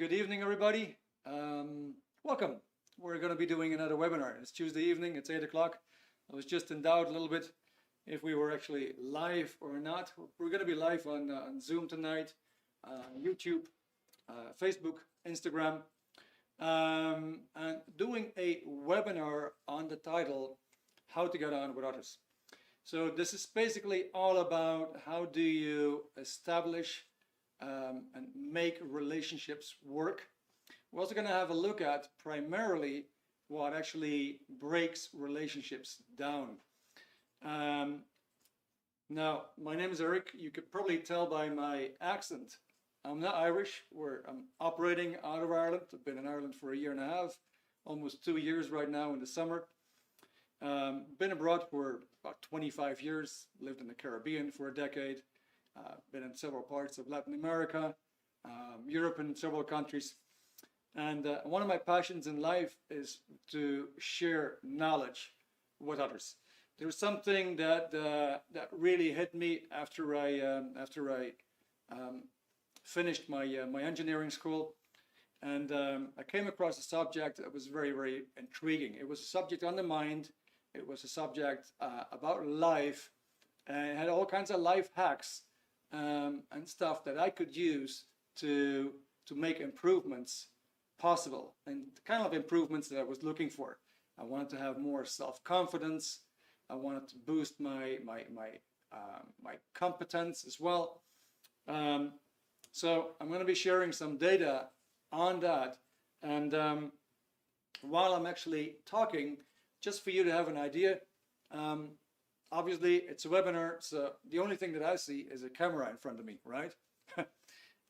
Good evening, everybody. Welcome. We're going to be doing another webinar. It's Tuesday evening. It's 8 o'clock. I was just in doubt a little bit if we were actually live or not. We're going to be live on Zoom tonight, YouTube, Facebook, Instagram, and doing a webinar on the title, How to Get On with Others. So this is basically all about how do you establish and make relationships work. We're also going to have a look at primarily what actually breaks relationships down. Now, my name is Erik. You could probably tell by my accent. I'm not Irish. I'm operating out of Ireland. I've been in Ireland for 1.5 years, almost 2 years right now in the summer. Been abroad for about 25 years, lived in the Caribbean for a decade, been in several parts of Latin America, Europe and several countries. And one of my passions in life is to share knowledge with others. There's something that really hit me after I finished my engineering school, and I came across a subject that was very, very intriguing. It was a subject on the mind. It was a subject about life, and it had all kinds of life hacks and stuff that I could use to make improvements possible, and the kind of improvements that I was looking for. I wanted to have more self-confidence. I wanted to boost my competence as well. So I'm going to be sharing some data on that, and while I'm actually talking, just for you to have an idea, obviously it's a webinar, so the only thing that I see is a camera in front of me, right?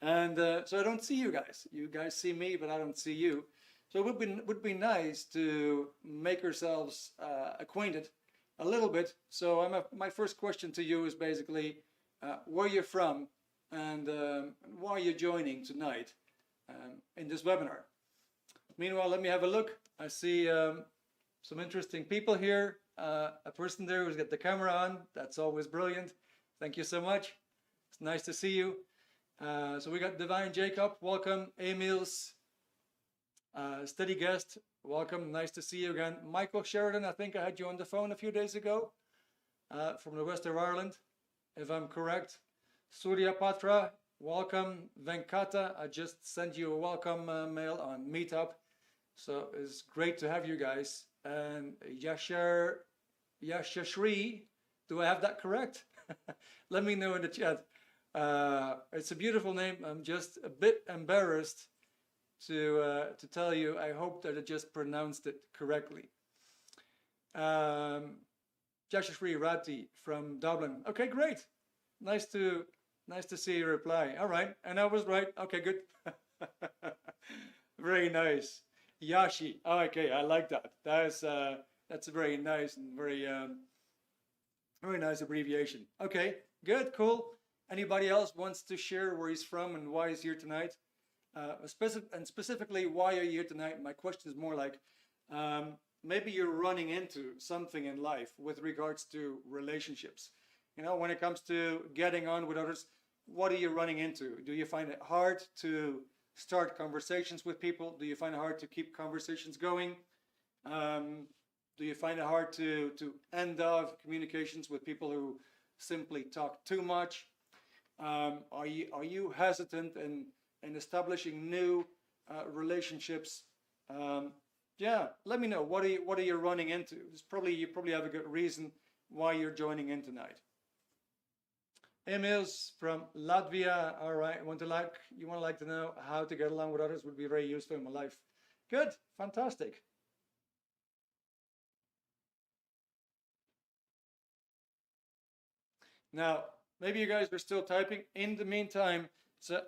And so I don't see you guys. You guys see me, but I don't see you. So it would be nice to make ourselves acquainted a little bit. So my first question to you is basically where you're from and why you're joining tonight in this webinar. Meanwhile, let me have a look. I see some interesting people here. A person there who's got the camera on. That's always brilliant. Thank you so much. It's nice to see you. So we got Divine Jacob. Welcome. Emils. Steady guest. Welcome. Nice to see you again. Michael Sheridan. I think I had you on the phone a few days ago from the west of Ireland, if I'm correct. Surya Patra. Welcome. Venkata. I just sent you a welcome mail on Meetup. So it's great to have you guys. And Yashashri, do I have that correct? Let me know in the chat. It's a beautiful name. I'm just a bit embarrassed to tell you. I hope that I just pronounced it correctly. Yashashri Rati from Dublin. Okay, great. Nice to see your reply. All right, and I was right. Okay, good. Very nice. Yashi. Oh, okay, I like that. That's a very nice and very nice abbreviation. Okay, good, cool. Anybody else wants to share where he's from and why he's here tonight? Specifically, why are you here tonight? My question is more like, maybe you're running into something in life with regards to relationships. You know, when it comes to getting on with others, what are you running into? Do you find it hard to start conversations with people? Do you find it hard to keep conversations going? Do you find it hard to end off communications with people who simply talk too much? Are you hesitant in establishing new relationships? Yeah, let me know. What are you running into? You probably have a good reason why you're joining in tonight. Emils from Latvia. All right, you want to know how to get along with others would be very useful in my life. Good, fantastic. Now, maybe you guys are still typing. In the meantime, so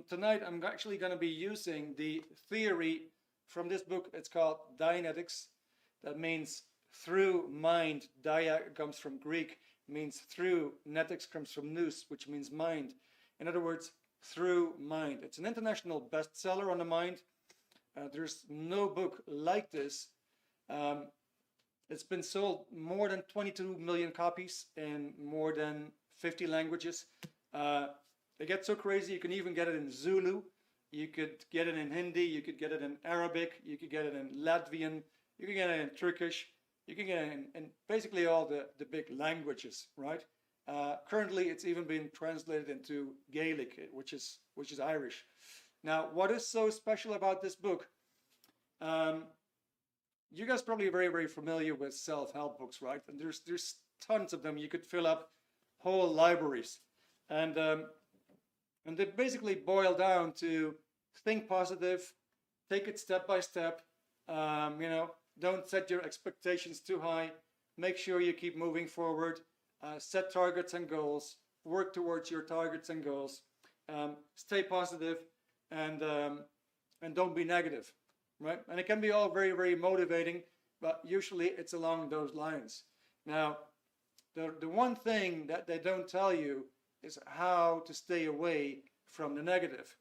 tonight I'm actually going to be using the theory from this book. It's called Dianetics. That means through mind. Dia comes from Greek, means through. Netics comes from nous, which means mind. In other words, through mind. It's an international bestseller on the mind. There's no book like this. It's been sold more than 22 million copies in more than 50 languages. It gets so crazy you can even get it in Zulu. You could get it in Hindi, you could get it in Arabic, you could get it in Latvian, you could get it in Turkish, you can get it in basically all the big languages, right? Currently, it's even been translated into Gaelic, which is Irish. Now, what is so special about this book? You guys probably very, very familiar with self-help books, right? And there's tons of them. You could fill up whole libraries, and they basically boil down to think positive, take it step by step. Don't set your expectations too high. Make sure you keep moving forward. Set targets and goals. Work towards your targets and goals. Stay positive, and don't be negative, right? And it can be all very, very motivating, but usually it's along those lines. Now, the one thing that they don't tell you is how to stay away from the negative,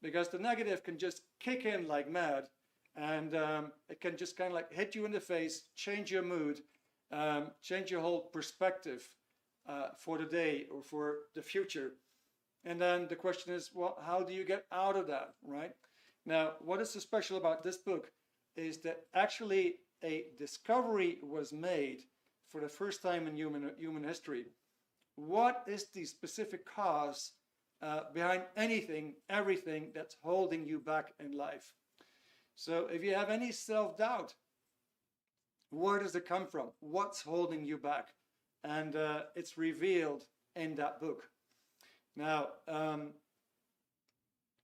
because the negative can just kick in like mad, and it can just kind of like hit you in the face, change your mood, change your whole perspective for the day or for the future. And then the question is, well, how do you get out of that, right? Now, what is so special about this book is that actually a discovery was made for the first time in human history. What is the specific cause behind everything that's holding you back in life? So if you have any self-doubt, where does it come from? What's holding you back? And it's revealed in that book. Now,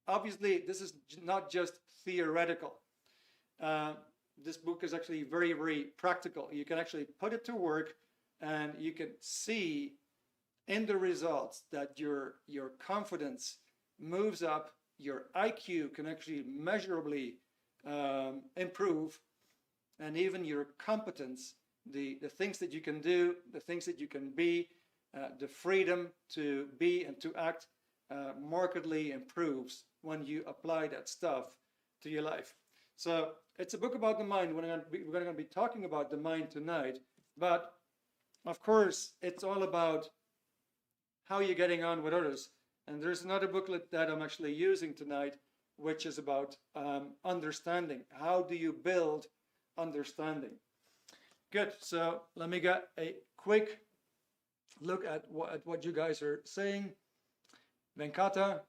obviously, this is not just theoretical. This book is actually very, very practical. You can actually put it to work, and you can see in the results that your confidence moves up, your IQ can actually measurably improve, and even your competence, the things that you can do, the things that you can be, the freedom to be and to act markedly improves when you apply that stuff to your life. So it's a book about the mind. We're going to be talking about the mind tonight, but of course it's all about how you're getting on with others. And there's another booklet that I'm actually using tonight, which is about understanding. How do you build understanding? Good. So let me get a quick look at what you guys are saying. Venkata.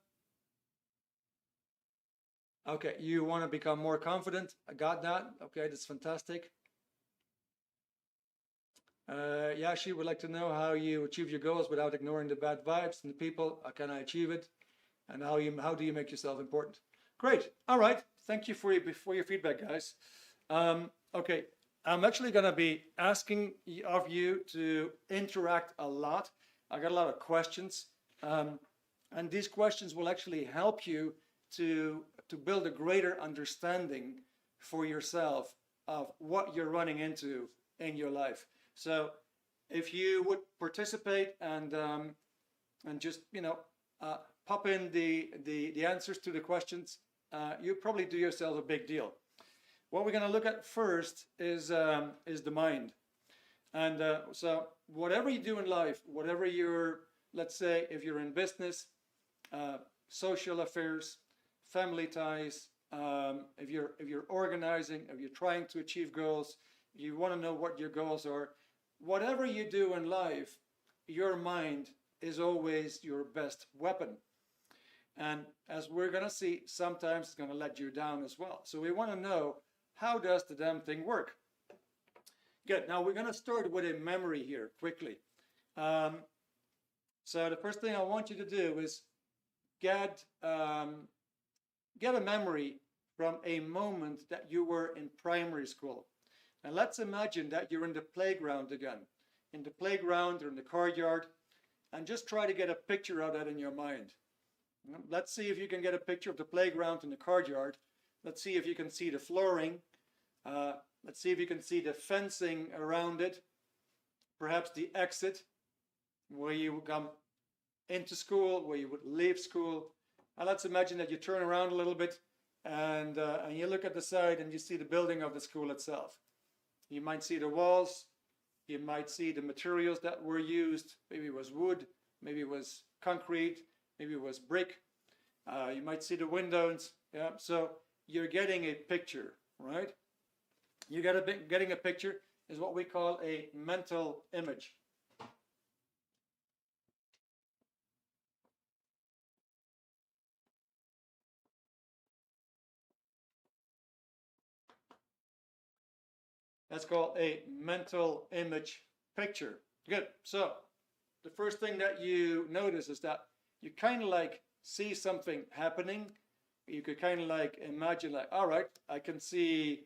Okay, you want to become more confident. I got that. Okay, that's fantastic. Yashi would like to know how you achieve your goals without ignoring the bad vibes and the people. How can I achieve it? And how do you make yourself important? Great. All right. Thank you for your feedback, guys. Okay, I'm actually going to be asking of you to interact a lot. I got a lot of questions, and these questions will actually help you to build a greater understanding for yourself of what you're running into in your life. So if you would participate and just pop in the answers to the questions, you probably do yourself a big deal. What we're going to look at first is the mind. And so whatever you do in life, whatever let's say if you're in business, social affairs, family ties, if you're organizing, if you're trying to achieve goals, you want to know what your goals are. Whatever you do in life, your mind is always your best weapon. And as we're going to see, sometimes it's going to let you down as well. So we want to know, how does the damn thing work? Good. Now we're going to start with a memory here quickly. So the first thing I want you to do is get a memory from a moment that you were in primary school. And let's imagine that you're in the playground again, in the playground or in the courtyard, and just try to get a picture of that in your mind. Let's see if you can get a picture of the playground and the courtyard. Let's see if you can see the flooring. Let's see if you can see the fencing around it. Perhaps the exit where you would come into school, where you would leave school. And let's imagine that you turn around a little bit and you look at the side and you see the building of the school itself. You might see the walls. You might see the materials that were used. Maybe it was wood. Maybe it was concrete. Maybe it was brick. You might see the windows. Yeah, so you're getting a picture, right? Getting a picture is what we call a mental image. That's called a mental image picture. Good. So the first thing that you notice is that you kind of like see something happening. You could kind of like imagine, like, all right, I can see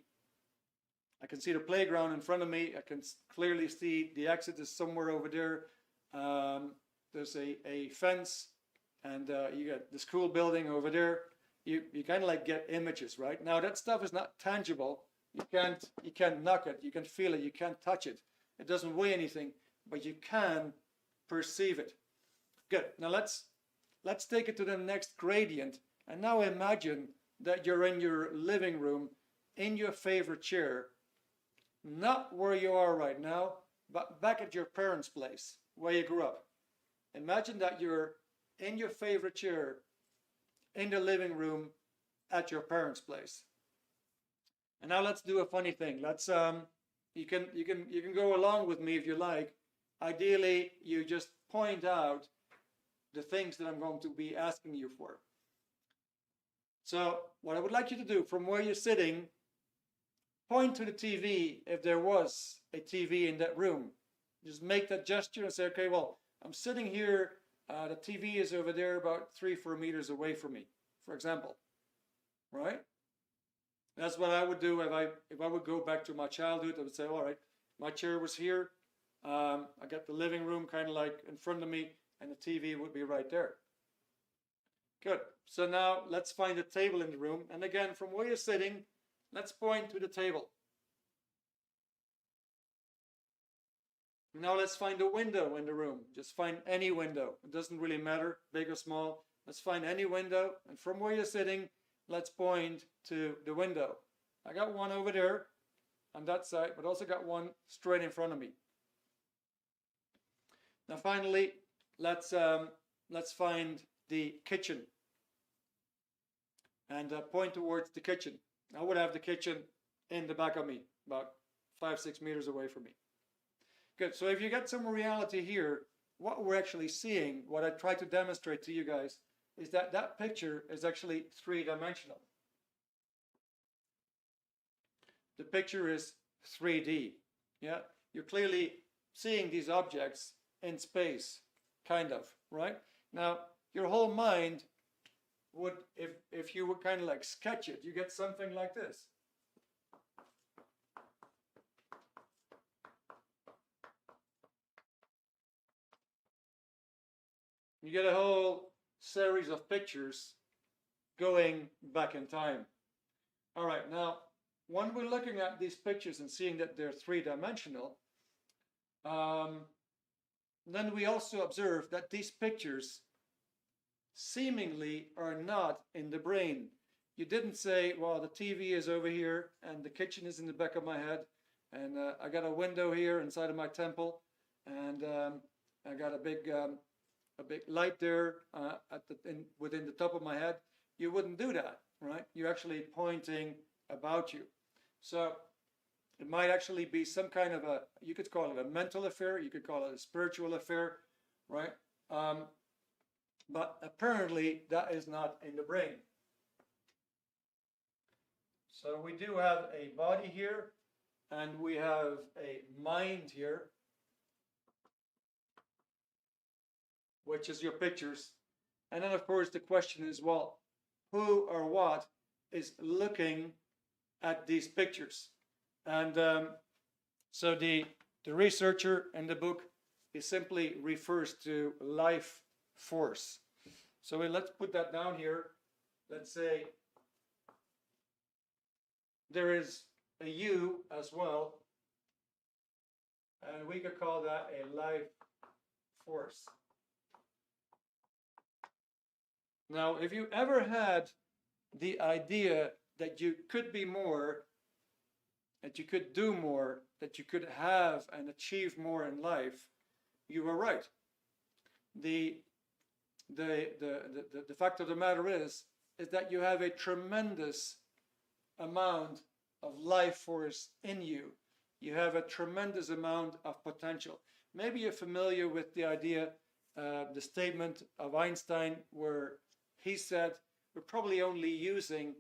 the playground in front of me. I can clearly see the exit is somewhere over there. There's a fence, and you got the school building over there. You kind of like get images, right? Now that stuff is not tangible. You can't knock it. You can feel it. You can't touch it. It doesn't weigh anything, but you can perceive it. Good. Now let's take it to the next gradient. And now imagine that you're in your living room, in your favorite chair, not where you are right now, but back at your parents' place, where you grew up. Imagine that you're in your favorite chair, in the living room, at your parents' place. And now let's do a funny thing. Let's you can go along with me if you like. Ideally, you just point out the things that I'm going to be asking you for. So what I would like you to do, from where you're sitting, point to the TV if there was a TV in that room. Just make that gesture and say, okay, well, I'm sitting here, the TV is over there about 3-4 meters away from me, for example, right? That's what I would do if I would go back to my childhood. I would say, all right, my chair was here. I got the living room kind of like in front of me, and the TV would be right there. Good. So now let's find a table in the room. And again, from where you're sitting, let's point to the table. Now let's find a window in the room. Just find any window. It doesn't really matter, big or small. Let's find any window. And from where you're sitting, let's point to the window. I got one over there on that side, but also got one straight in front of me. Now finally, let's find the kitchen and point towards the kitchen. I would have the kitchen in the back of me, about 5-6 meters away from me. Good. So if you get some reality here, what we're actually seeing, what I try to demonstrate to you guys, is that that picture is actually three-dimensional. The picture is 3D. Yeah, you're clearly seeing these objects in space, kind of, right? Now, your whole mind would, if you would kind of like sketch it, you get something like this. You get a whole series of pictures going back in time. All right, now, when we're looking at these pictures and seeing that they're three-dimensional, then we also observe that these pictures seemingly are not in the brain. You didn't say, well, the TV is over here and the kitchen is in the back of my head, and I got a window here inside of my temple, and I got a big light there within the top of my head. You wouldn't do that, right? You're actually pointing about you. So it might actually be some kind of you could call it a mental affair, you could call it a spiritual affair, right? But apparently that is not in the brain. So we do have a body here, and we have a mind here, which is your pictures. And then of course the question is, well, who or what is looking at these pictures? And so the researcher in the book, he simply refers to life force. So let's put that down here. Let's say there is a you as well, and we could call that a life force. Now, if you ever had the idea that you could be more, that you could do more, that you could have and achieve more in life, you were right. The the fact of the matter is that you have a tremendous amount of life force in you. You have a tremendous amount of potential. Maybe you're familiar with the idea, the statement of Einstein, where he said we're probably only using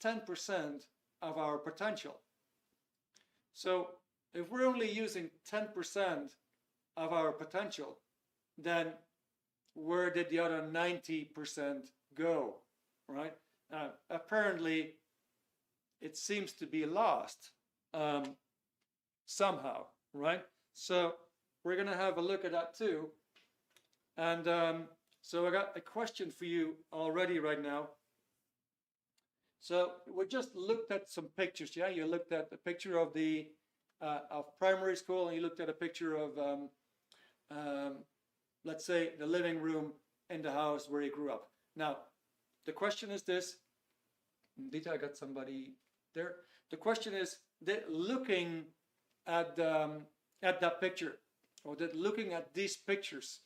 10% of our potential. So if we're only using 10% of our potential, then where did the other 90% go, right? Apparently, it seems to be lost somehow, right? So we're going to have a look at that too. And so I got a question for you already right now. So we just looked at some pictures. Yeah, you looked at a picture of the of primary school, and you looked at a picture of let's say the living room in the house where you grew up. Now, the question is this. Dita, I got somebody there. The question is that looking at that picture, or that looking at these pictures,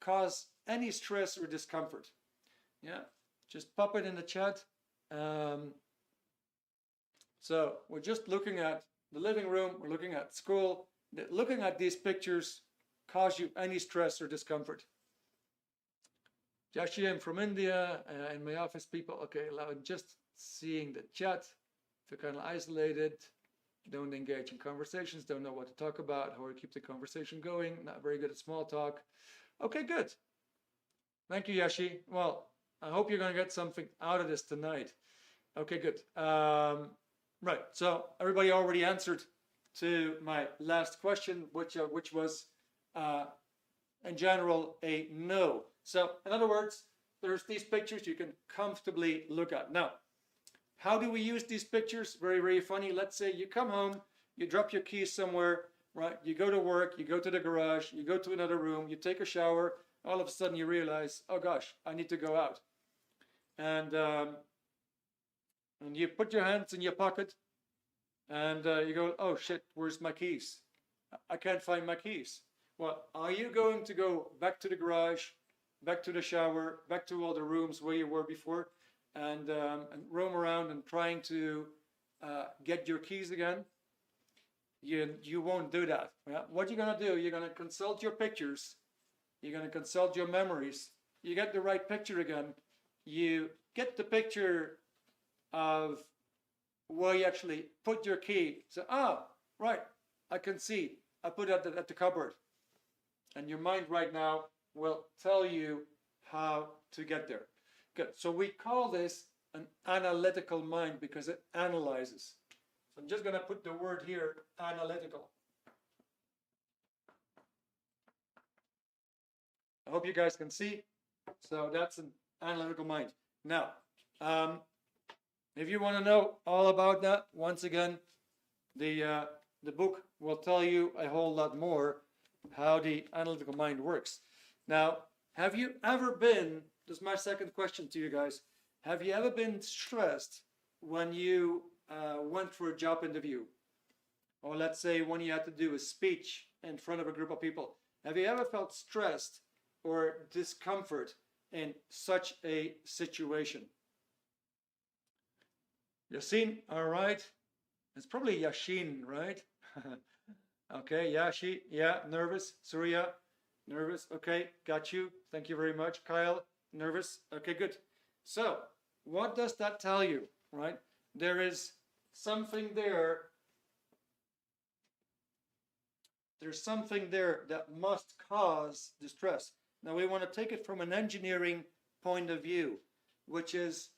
cause any stress or discomfort? Yeah, just pop it in the chat. So we're just looking at the living room, we're looking at school. Looking at these pictures cause you any stress or discomfort? Jashi, I'm from India, and my office people, okay, just seeing the chat, feel kind of isolated, don't engage in conversations, don't know what to talk about, how to keep the conversation going, not very good at small talk. Okay, good. Thank you, Yashi. Well, I hope you're going to get something out of this tonight. Okay, good. Right, so everybody already answered to my last question, which was, in general, a no. So, in other words, there's these pictures you can comfortably look at. Now, how do we use these pictures? Very, very funny. Let's say you come home, you drop your keys somewhere, right? You go to work, you go to the garage, you go to another room, you take a shower, all of a sudden you realize, oh gosh, I need to go out. And you put your hands in your pocket, and you go, oh shit, where's my keys? I can't find my keys. Well, are you going to go back to the garage, back to the shower, back to all the rooms where you were before, and roam around and trying to get your keys again? You won't do that. Yeah? What you're going to do, you're going to consult your pictures, you're going to consult your memories, you get the right picture again, you get the picture of where you actually put your key. So, right, I can see, I put it at the cupboard. And your mind right now will tell you how to get there. Good. So we call this an analytical mind because it analyzes. So I'm just going to put the word here, analytical. I hope you guys can see. So that's an analytical mind. Now, if you want to know all about that, once again, the book will tell you a whole lot more how the analytical mind works. Now, have you ever been, this is my second question to you guys, have you ever been stressed when you went for a job interview? Or let's say when you had to do a speech in front of a group of people. Have you ever felt stressed or discomfort in such a situation? Yasin, all right. It's probably Yashin, right? Okay, Yashi, yeah, nervous. Surya, nervous. Okay, got you. Thank you very much. Kyle, nervous. Okay, good. So, what does that tell you, right? There is something there. There's something there that must cause distress. Now, we want to take it from an engineering point of view, which is,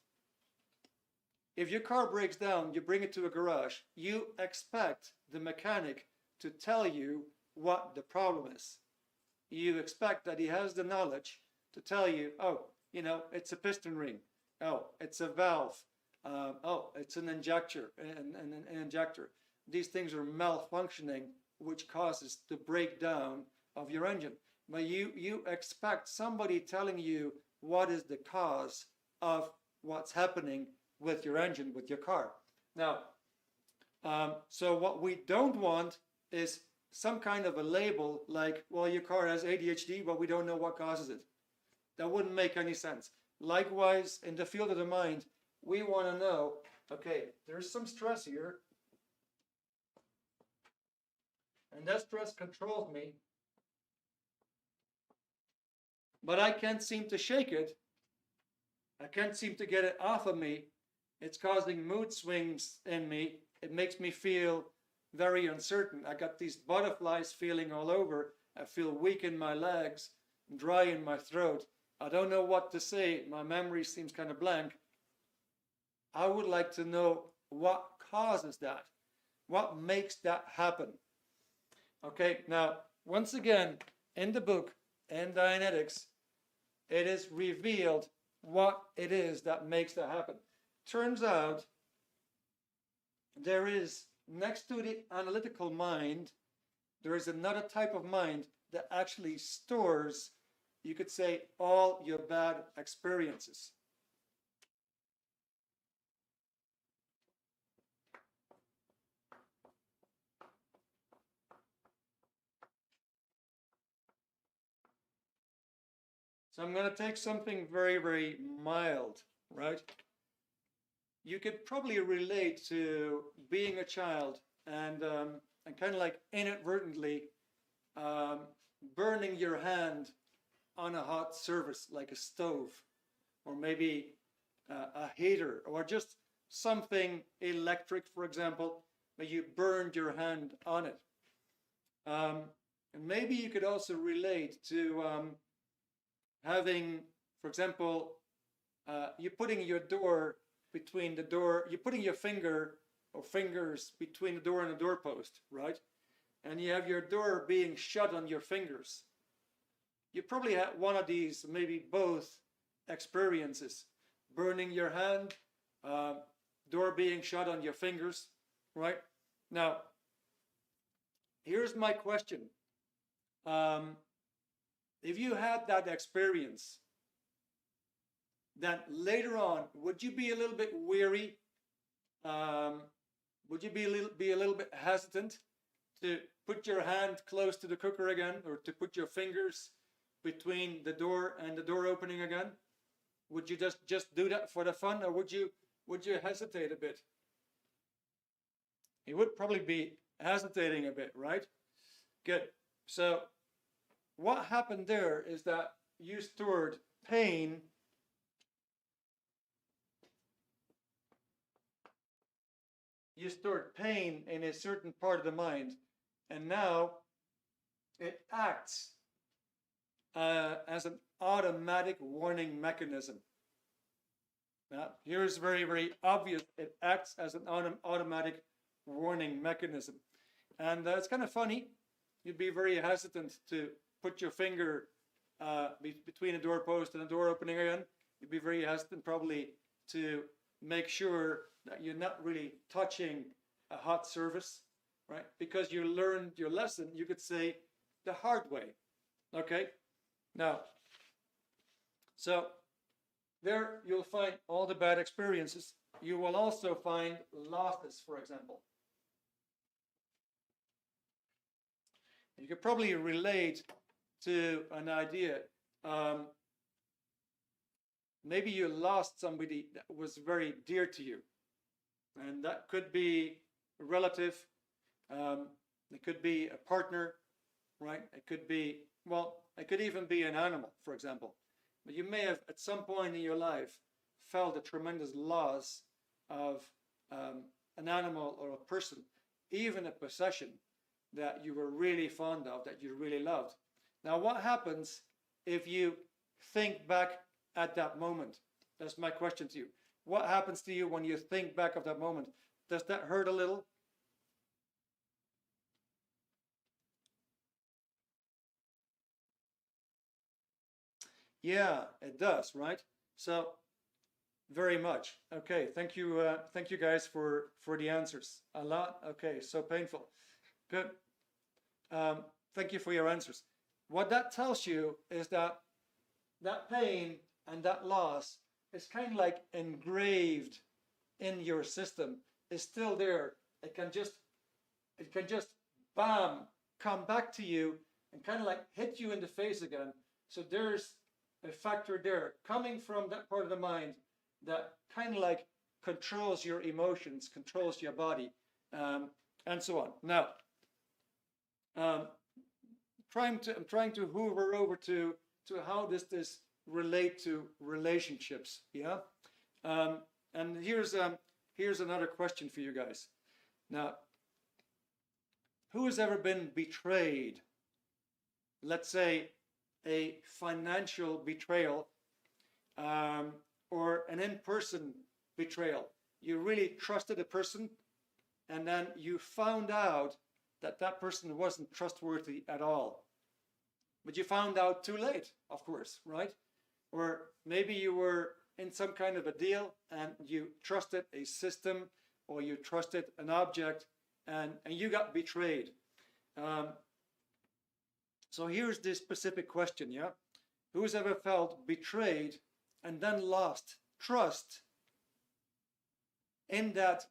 if your car breaks down, you bring it to a garage, you expect the mechanic to tell you what the problem is. You expect that he has the knowledge to tell you, oh, you know, it's a piston ring. Oh, it's a valve. Oh, it's an injector. An injector. These things are malfunctioning, which causes the breakdown of your engine. But you expect somebody telling you what is the cause of what's happening with your engine, with your car. Now, so what we don't want is some kind of a label like, well, your car has ADHD, but we don't know what causes it. That wouldn't make any sense. Likewise, in the field of the mind, we want to know, okay, there's some stress here, and that stress controls me, but I can't seem to shake it. I can't seem to get it off of me. It's causing mood swings in me. It makes me feel very uncertain. I got these butterflies feeling all over. I feel weak in my legs, dry in my throat. I don't know what to say. My memory seems kind of blank. I would like to know what causes that. What makes that happen? Okay, now, once again, in the book, in Dianetics, it is revealed what it is that makes that happen. Turns out there is, next to the analytical mind, there is another type of mind that actually stores, you could say, all your bad experiences. So I'm going to take something very, very mild, right? You could probably relate to being a child and kind of like inadvertently burning your hand on a hot surface like a stove, or maybe a heater, or just something electric, for example, but you burned your hand on it. And maybe you could also relate to having, for example, you're putting your door between the door, you're putting your finger or fingers between the door and the doorpost, right? And you have your door being shut on your fingers. You probably had one of these, maybe both experiences. Burning your hand, door being shut on your fingers, right? Now, here's my question. If you had that experience, then later on, would you be a little bit weary? Would you be a little bit hesitant to put your hand close to the cooker again, or to put your fingers between the door and the door opening again? Would you just do that for the fun, or would you hesitate a bit? You would probably be hesitating a bit, right? Good. So what happened there is that you stored pain in a certain part of the mind, and now it acts as an automatic warning mechanism. Now, here's very, very obvious. It acts as an automatic warning mechanism. And it's kind of funny. You'd be very hesitant to put your finger between a doorpost and a door opening again. You'd be very hesitant probably to make sure that you're not really touching a hot surface, right? Because you learned your lesson, you could say, the hard way. Okay? Now, so there you'll find all the bad experiences. You will also find losses, for example. You could probably relate to an idea. Maybe you lost somebody that was very dear to you. And that could be a relative. It could be a partner, right? It could be, well, it could even be an animal, for example. But you may have, at some point in your life, felt a tremendous loss of an animal or a person, even a possession that you were really fond of, that you really loved. Now, what happens if you think back at that moment? That's my question to you. What happens to you when you think back of that moment? Does that hurt a little? Yeah, it does, right? So, very much. Okay, thank you guys for the answers. A lot. Okay, so painful. Good. Thank you for your answers. What that tells you is that that pain and that loss is kind of like engraved in your system. It's still there. It can just bam, come back to you and kind of like hit you in the face again. So there's a factor there coming from that part of the mind that kind of like controls your emotions, controls your body, and so on. Now, I'm trying to hoover over to how does this relate to relationships? Yeah, and here's another question for you guys. Now, who has ever been betrayed? Let's say a financial betrayal, or an in-person betrayal. You really trusted a person, and then you found out that that person wasn't trustworthy at all. But you found out too late, of course, right? Or maybe you were in some kind of a deal and you trusted a system or you trusted an object, and you got betrayed. So here's this specific question, yeah? Who's ever felt betrayed and then lost trust in that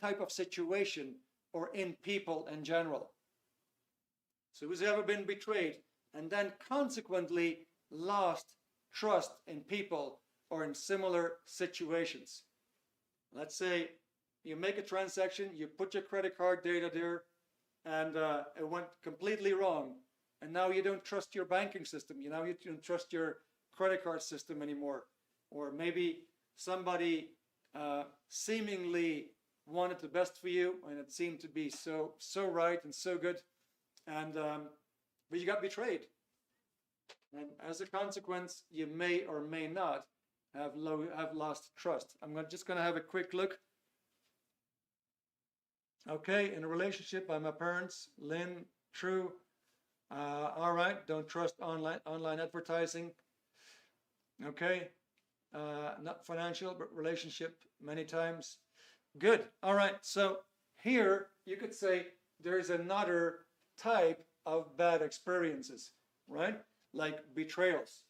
type of situation or in people in general? So who's ever been betrayed and then consequently lost trust in people or in similar situations? Let's say you make a transaction, you put your credit card data there, and it went completely wrong. And now you don't trust your banking system. You don't trust your credit card system anymore. Or maybe somebody seemingly wanted the best for you, and it seemed to be so right and so good, and but you got betrayed. And as a consequence, you may or may not have lost trust. I'm just going to have a quick look. Okay, in a relationship by my parents, Lynn, true. All right, don't trust online advertising. Okay, not financial, but relationship many times. Good. All right, so here you could say there's another type of bad experiences, right? Like betrayals.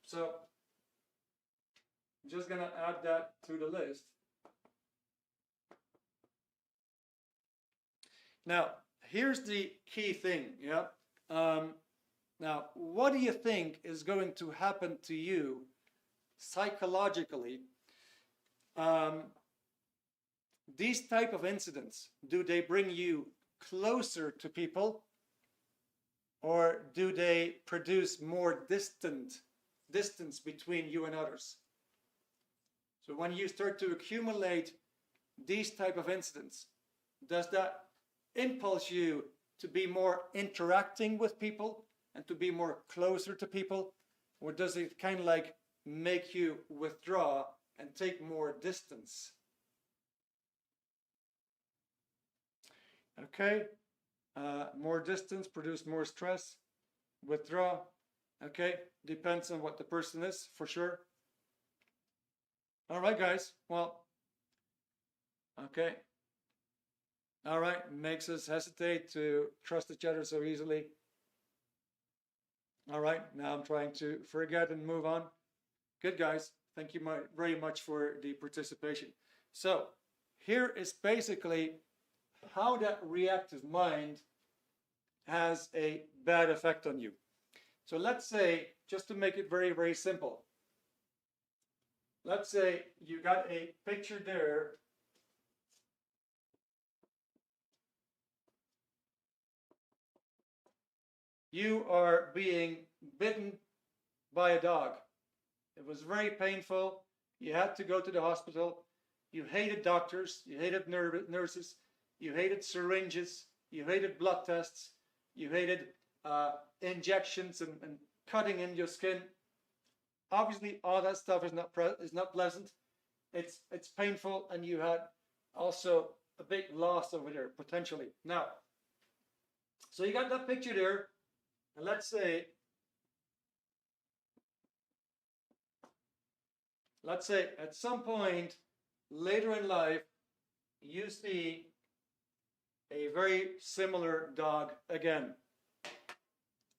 So I'm just going to add that to the list. Now, here's the key thing, yeah? Now, what do you think is going to happen to you psychologically? These type of incidents, do they bring you closer to people, or do they produce more distance between you and others? So when you start to accumulate these type of incidents, does that impulse you to be more interacting with people and to be more closer to people, or does it kind of like make you withdraw and take more distance? Okay, more distance produce more stress. Withdraw. Okay, depends on what the person is, for sure. All right, guys. Well, okay. All right, makes us hesitate to trust each other so easily. All right, now I'm trying to forget and move on. Good, guys. Thank you very much for the participation. So here is basically how that reactive mind has a bad effect on you. So let's say, just to make it very, very simple, let's say you got a picture there . You are being bitten by a dog. It was very painful. You had to go to the hospital. You hated doctors. You hated nurses. You hated syringes. You hated blood tests. You hated injections and cutting in your skin. Obviously, all that stuff is not pleasant. It's painful, and you had also a big loss over there potentially. Now, so you got that picture there, and let's say at some point later in life, you see a very similar dog again.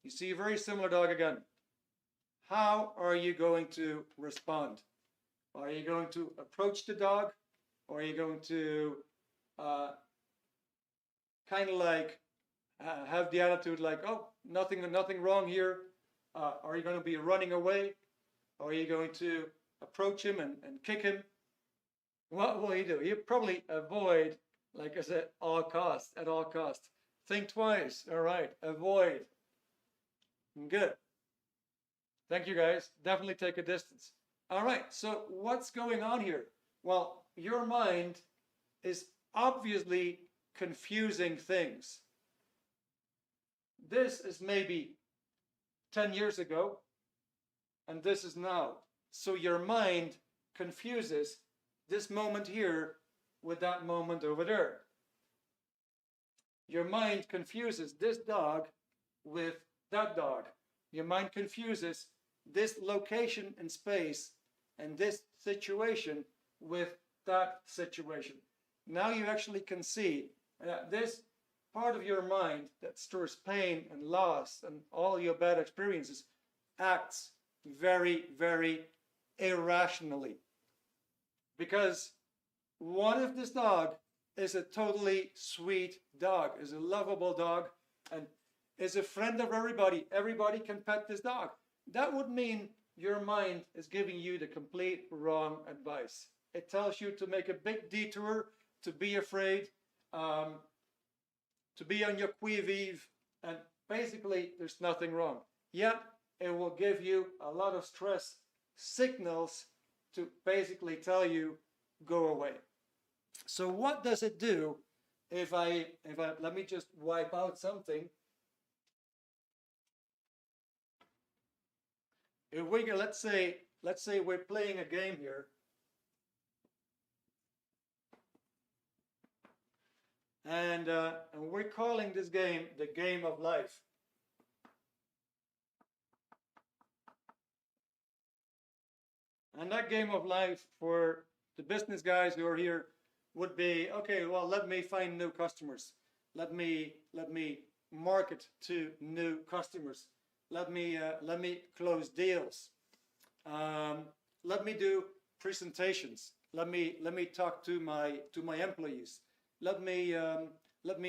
You see a very similar dog again. How are you going to respond? Are you going to approach the dog? Or are you going to kind of like have the attitude like, oh, nothing wrong here. Are you going to be running away? Or are you going to approach him and kick him? What will you do? You probably avoid, like I said, all costs, at all costs. Think twice. All right, avoid. Good. Thank you, guys. Definitely take a distance. All right, so what's going on here? Well, your mind is obviously confusing things. This is maybe 10 years ago, and this is now. So your mind confuses this moment here with that moment over there. Your mind confuses this dog with that dog. Your mind confuses this location in space and this situation with that situation. Now you actually can see that this part of your mind that stores pain and loss and all your bad experiences acts very, very irrationally. Because what if this dog is a totally sweet dog, is a lovable dog, and is a friend of everybody? Everybody can pet this dog. That would mean your mind is giving you the complete wrong advice. It tells you to make a big detour, to be afraid, to be on your qui-vive, and basically there's nothing wrong. Yet it will give you a lot of stress signals to basically tell you, go away. So what does it do if I let me just wipe out something. If we let's say we're playing a game here. And we're calling this game the game of life. And that game of life for the business guys who are here would be, okay, well, let me find new customers. Let me market to new customers. Let me close deals. Let me do presentations. Let me talk to my employees. Let me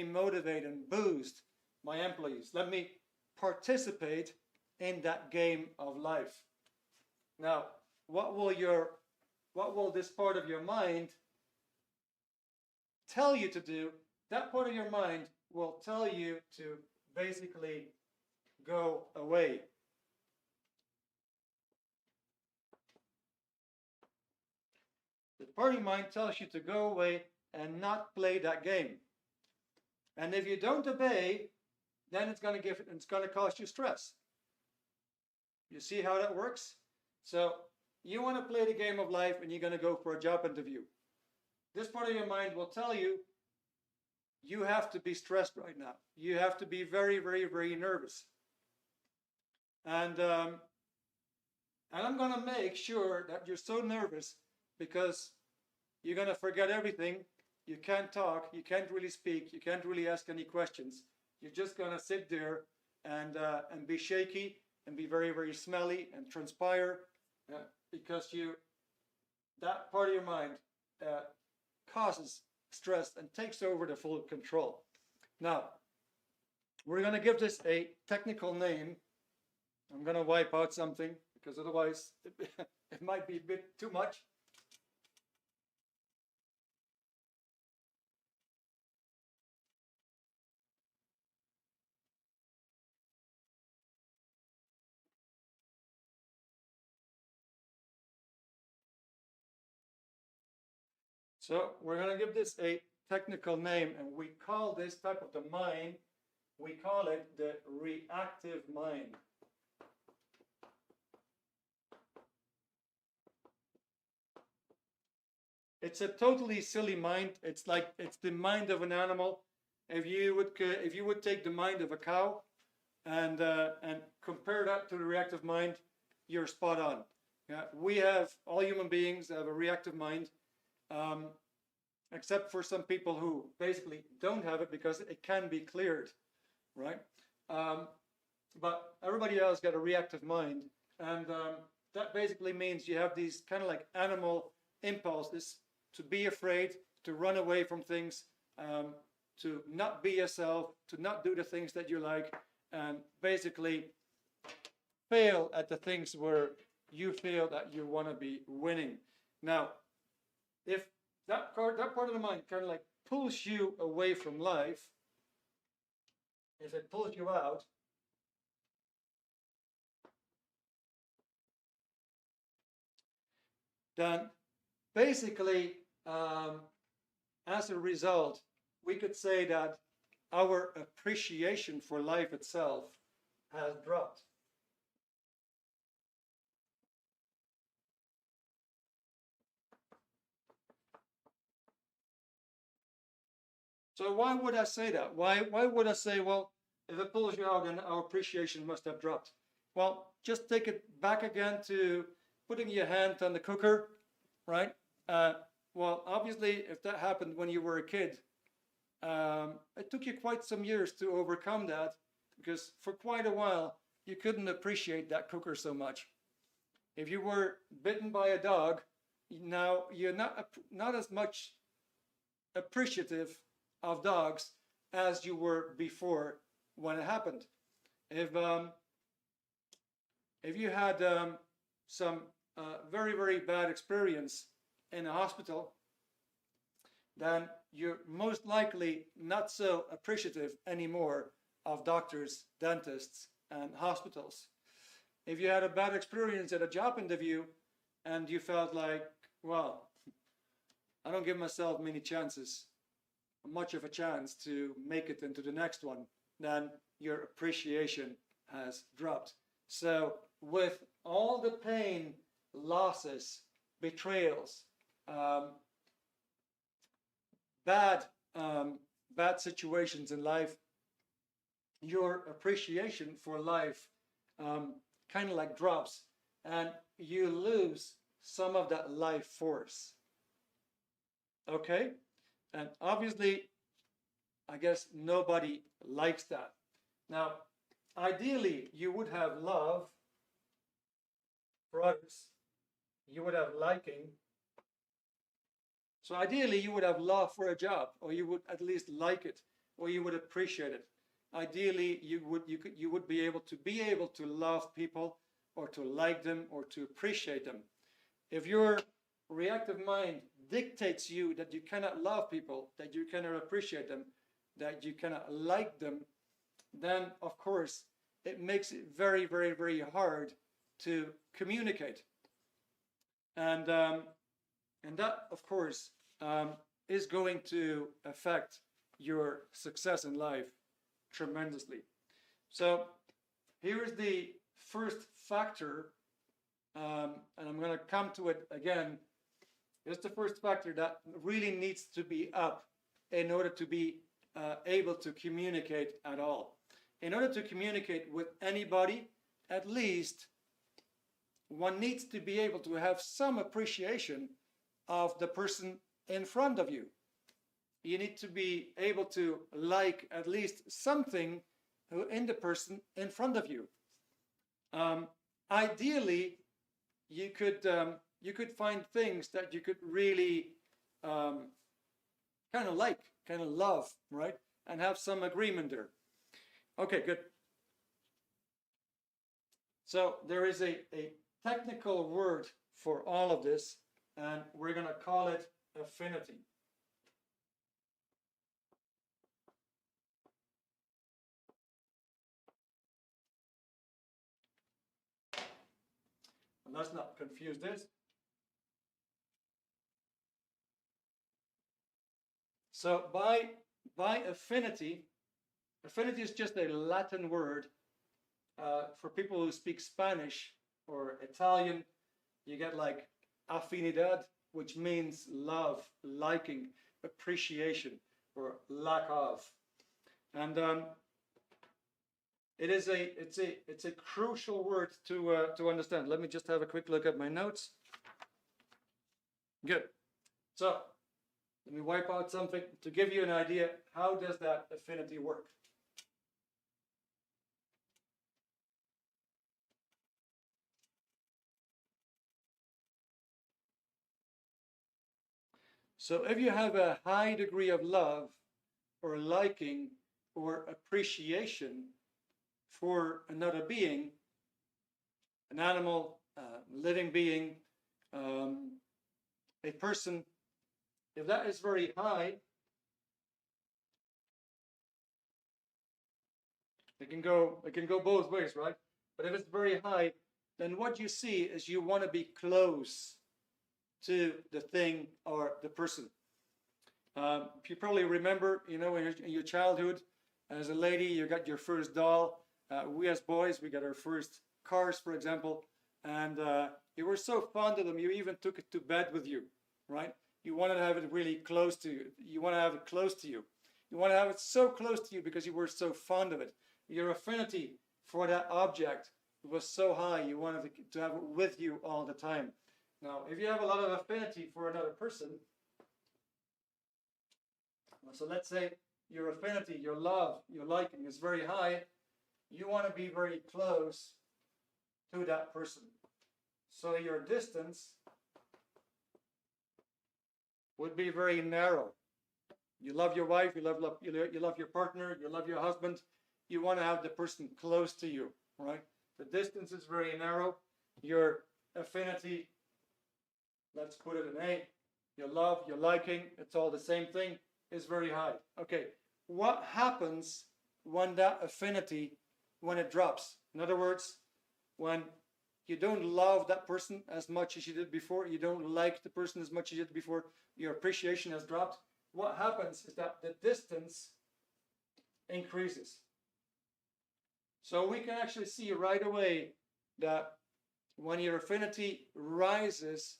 motivate and boost my employees. Let me participate in that game of life. Now, what will this part of your mind tell you to do? That part of your mind will tell you to basically go away. The part of your mind tells you to go away and not play that game. And if you don't obey, then it's going to cause you stress. You see how that works? So you want to play the game of life and you're going to go for a job interview. This part of your mind will tell you, you have to be stressed right now. You have to be very, very, very nervous. And I'm going to make sure that you're so nervous because you're going to forget everything. You can't talk. You can't really speak. You can't really ask any questions. You're just going to sit there and be shaky and be very, very smelly and transpire because that part of your mind causes stress and takes over the full control. Now, we're going to give this a technical name. I'm going to wipe out something because otherwise it might be a bit too much. So we're going to give this a technical name, and we call this type of the mind, we call it the reactive mind. It's a totally silly mind. It's the mind of an animal. If you would take the mind of a cow and compare that to the reactive mind, you're spot on. Yeah, all human beings have a reactive mind. Except for some people who basically don't have it because it can be cleared, right? But everybody else got a reactive mind, and that basically means you have these kind of like animal impulses to be afraid, to run away from things, to not be yourself, to not do the things that you like, and basically fail at the things where you feel that you want to be winning. Now, if that part of the mind kind of like pulls you away from life, if it pulls you out, then basically, as a result, we could say that our appreciation for life itself has dropped. So why would I say that? Why would I say, well, if it pulls you out, then our appreciation must have dropped? Well, just take it back again to putting your hand on the cooker, right? Well, obviously, if that happened when you were a kid, it took you quite some years to overcome that, because for quite a while, you couldn't appreciate that cooker so much. If you were bitten by a dog, now you're not as much appreciative of dogs as you were before when it happened. If you had some very, very bad experience in a hospital, then you're most likely not so appreciative anymore of doctors, dentists, and hospitals. If you had a bad experience at a job interview and you felt like, well, I don't give myself much of a chance to make it into the next one, then your appreciation has dropped. So with all the pain, losses, betrayals, bad situations in life, your appreciation for life kind of like drops, and you lose some of that life force. Okay? And obviously, I guess nobody likes that. Now, ideally, you would have love for others. You would have liking. So ideally, you would have love for a job, or you would at least like it, or you would appreciate it. Ideally, you would be able to love people, or to like them, or to appreciate them. If your reactive mind dictates you that you cannot love people, that you cannot appreciate them, that you cannot like them, then of course it makes it very, very, very hard to communicate. And that, of course, is going to affect your success in life tremendously. So here is the first factor, and I'm going to come to it again. It's the first factor that really needs to be up in order to be able to communicate at all. In order to communicate with anybody, at least one needs to be able to have some appreciation of the person in front of you. You need to be able to like at least something in the person in front of you. Ideally, you could find things that you could really kind of like, kind of love, right? And have some agreement there. Okay, good. So there is a technical word for all of this, and we're going to call it affinity. And let's not confuse this. So by affinity, affinity is just a Latin word. For people who speak Spanish or Italian, you get like afinidad, which means love, liking, appreciation, or lack of. And it's a crucial word to understand. Let me just have a quick look at my notes. Good. So let me wipe out something to give you an idea. How does that affinity work? So if you have a high degree of love or liking or appreciation for another being, an animal, living being, a person, if that is very high, it can go both ways, right? But if it's very high, then what you see is you want to be close to the thing or the person. If you probably remember, in your childhood, as a lady, you got your first doll. We as boys, we got our first cars, for example, and you were so fond of them, you even took it to bed with you, right? You wanted to have it really close to you. You want to have it close to you. You want to have it so close to you because you were so fond of it. Your affinity for that object was so high, you wanted to have it with you all the time. Now, if you have a lot of affinity for another person, so let's say your affinity, your love, your liking is very high, you want to be very close to that person. So your distance would be very narrow. You love your wife, you love your partner, you love your husband, you want to have the person close to you, right? The distance is very narrow. Your affinity, let's put it in A, your love, your liking, it's all the same thing, is very high. Okay, what happens when that affinity, when it drops? In other words, when you don't love that person as much as you did before, you don't like the person as much as you did before, your appreciation has dropped, what happens is that the distance increases. So we can actually see right away that when your affinity rises,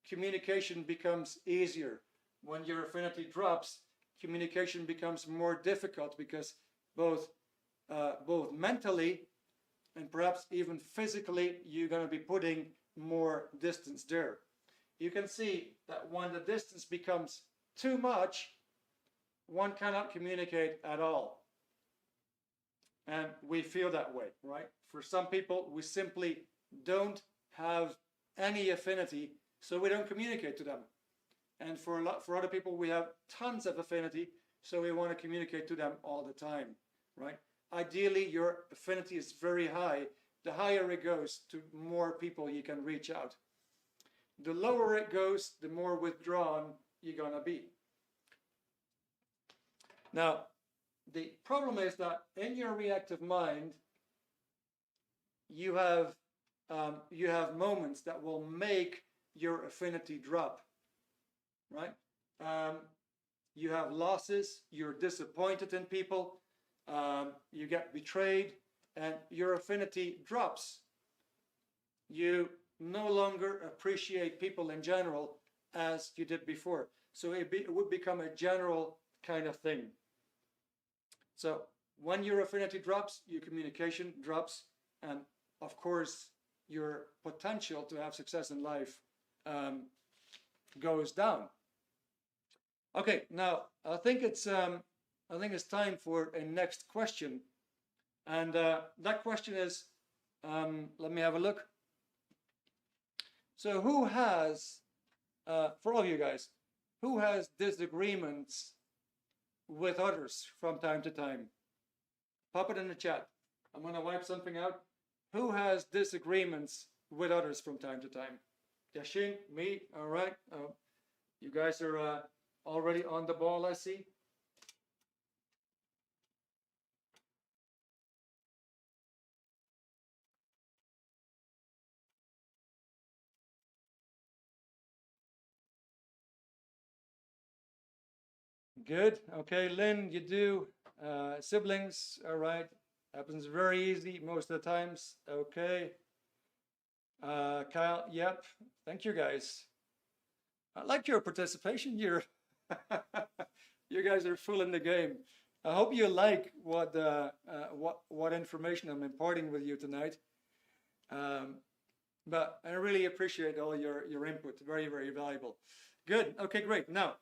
communication becomes easier. When your affinity drops, communication becomes more difficult because both mentally and perhaps even physically, you're going to be putting more distance there. You can see that when the distance becomes too much, one cannot communicate at all. And we feel that way, right? For some people, we simply don't have any affinity, so we don't communicate to them. And for other people, we have tons of affinity, so we want to communicate to them all the time, right? Ideally, your affinity is very high. The higher it goes, to more people you can reach out. The lower it goes, the more withdrawn you're going to be. Now, the problem is that in your reactive mind, you have moments that will make your affinity drop, right? You have losses, you're disappointed in people, you get betrayed, and your affinity drops. You no longer appreciate people in general as you did before. So it would become a general kind of thing. So when your affinity drops, your communication drops, and of course, your potential to have success in life goes down. Okay, now I think it's time for a next question, and that question is, let me have a look. So who has, for all of you guys, who has disagreements with others from time to time? Pop it in the chat. I'm going to wipe something out. Who has disagreements with others from time to time? Yashin, me, all right. You guys are already on the ball, I see. Good. Okay, Lynn, you do. Siblings, all right. Happens very easy most of the times. Okay. Kyle, yep. Thank you, guys. I like your participation. You guys are full in the game. I hope you like what information I'm imparting with you tonight. But I really appreciate all your input. Very, very valuable. Good. Okay, great. Now,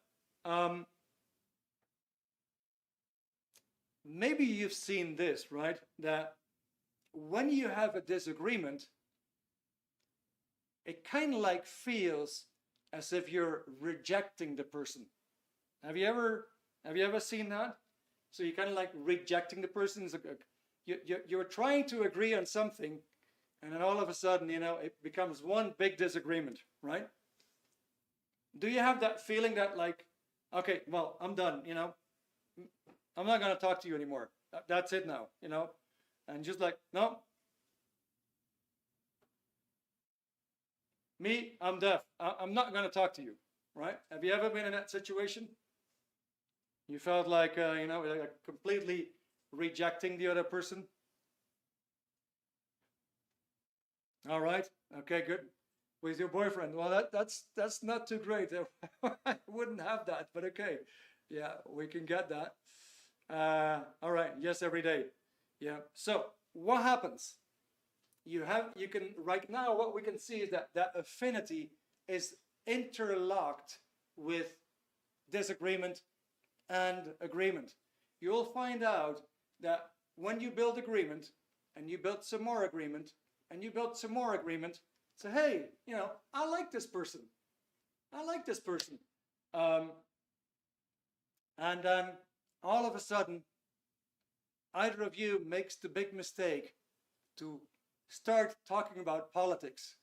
maybe you've seen this, right? That when you have a disagreement, it kind of like feels as if you're rejecting the person. Have you ever seen that? So you're kind of like rejecting the person. You're trying to agree on something, and then all of a sudden, it becomes one big disagreement, right? Do you have that feeling that like, okay, well, I'm done, I'm not going to talk to you anymore. That's it now, and just like, no, me, I'm deaf. I'm not going to talk to you, right? Have you ever been in that situation? You felt like, like completely rejecting the other person? All right. Okay, good. With your boyfriend. Well, that's not too great. I wouldn't have that, but okay. Yeah, we can get that. All right. Yes, every day. Yeah. So what happens? You can right now what we can see is that affinity is interlocked with disagreement and agreement. You'll find out that when you build agreement and you build some more agreement and you build some more agreement, say, hey, I like this person. I like this person. And then all of a sudden, either of you makes the big mistake to start talking about politics.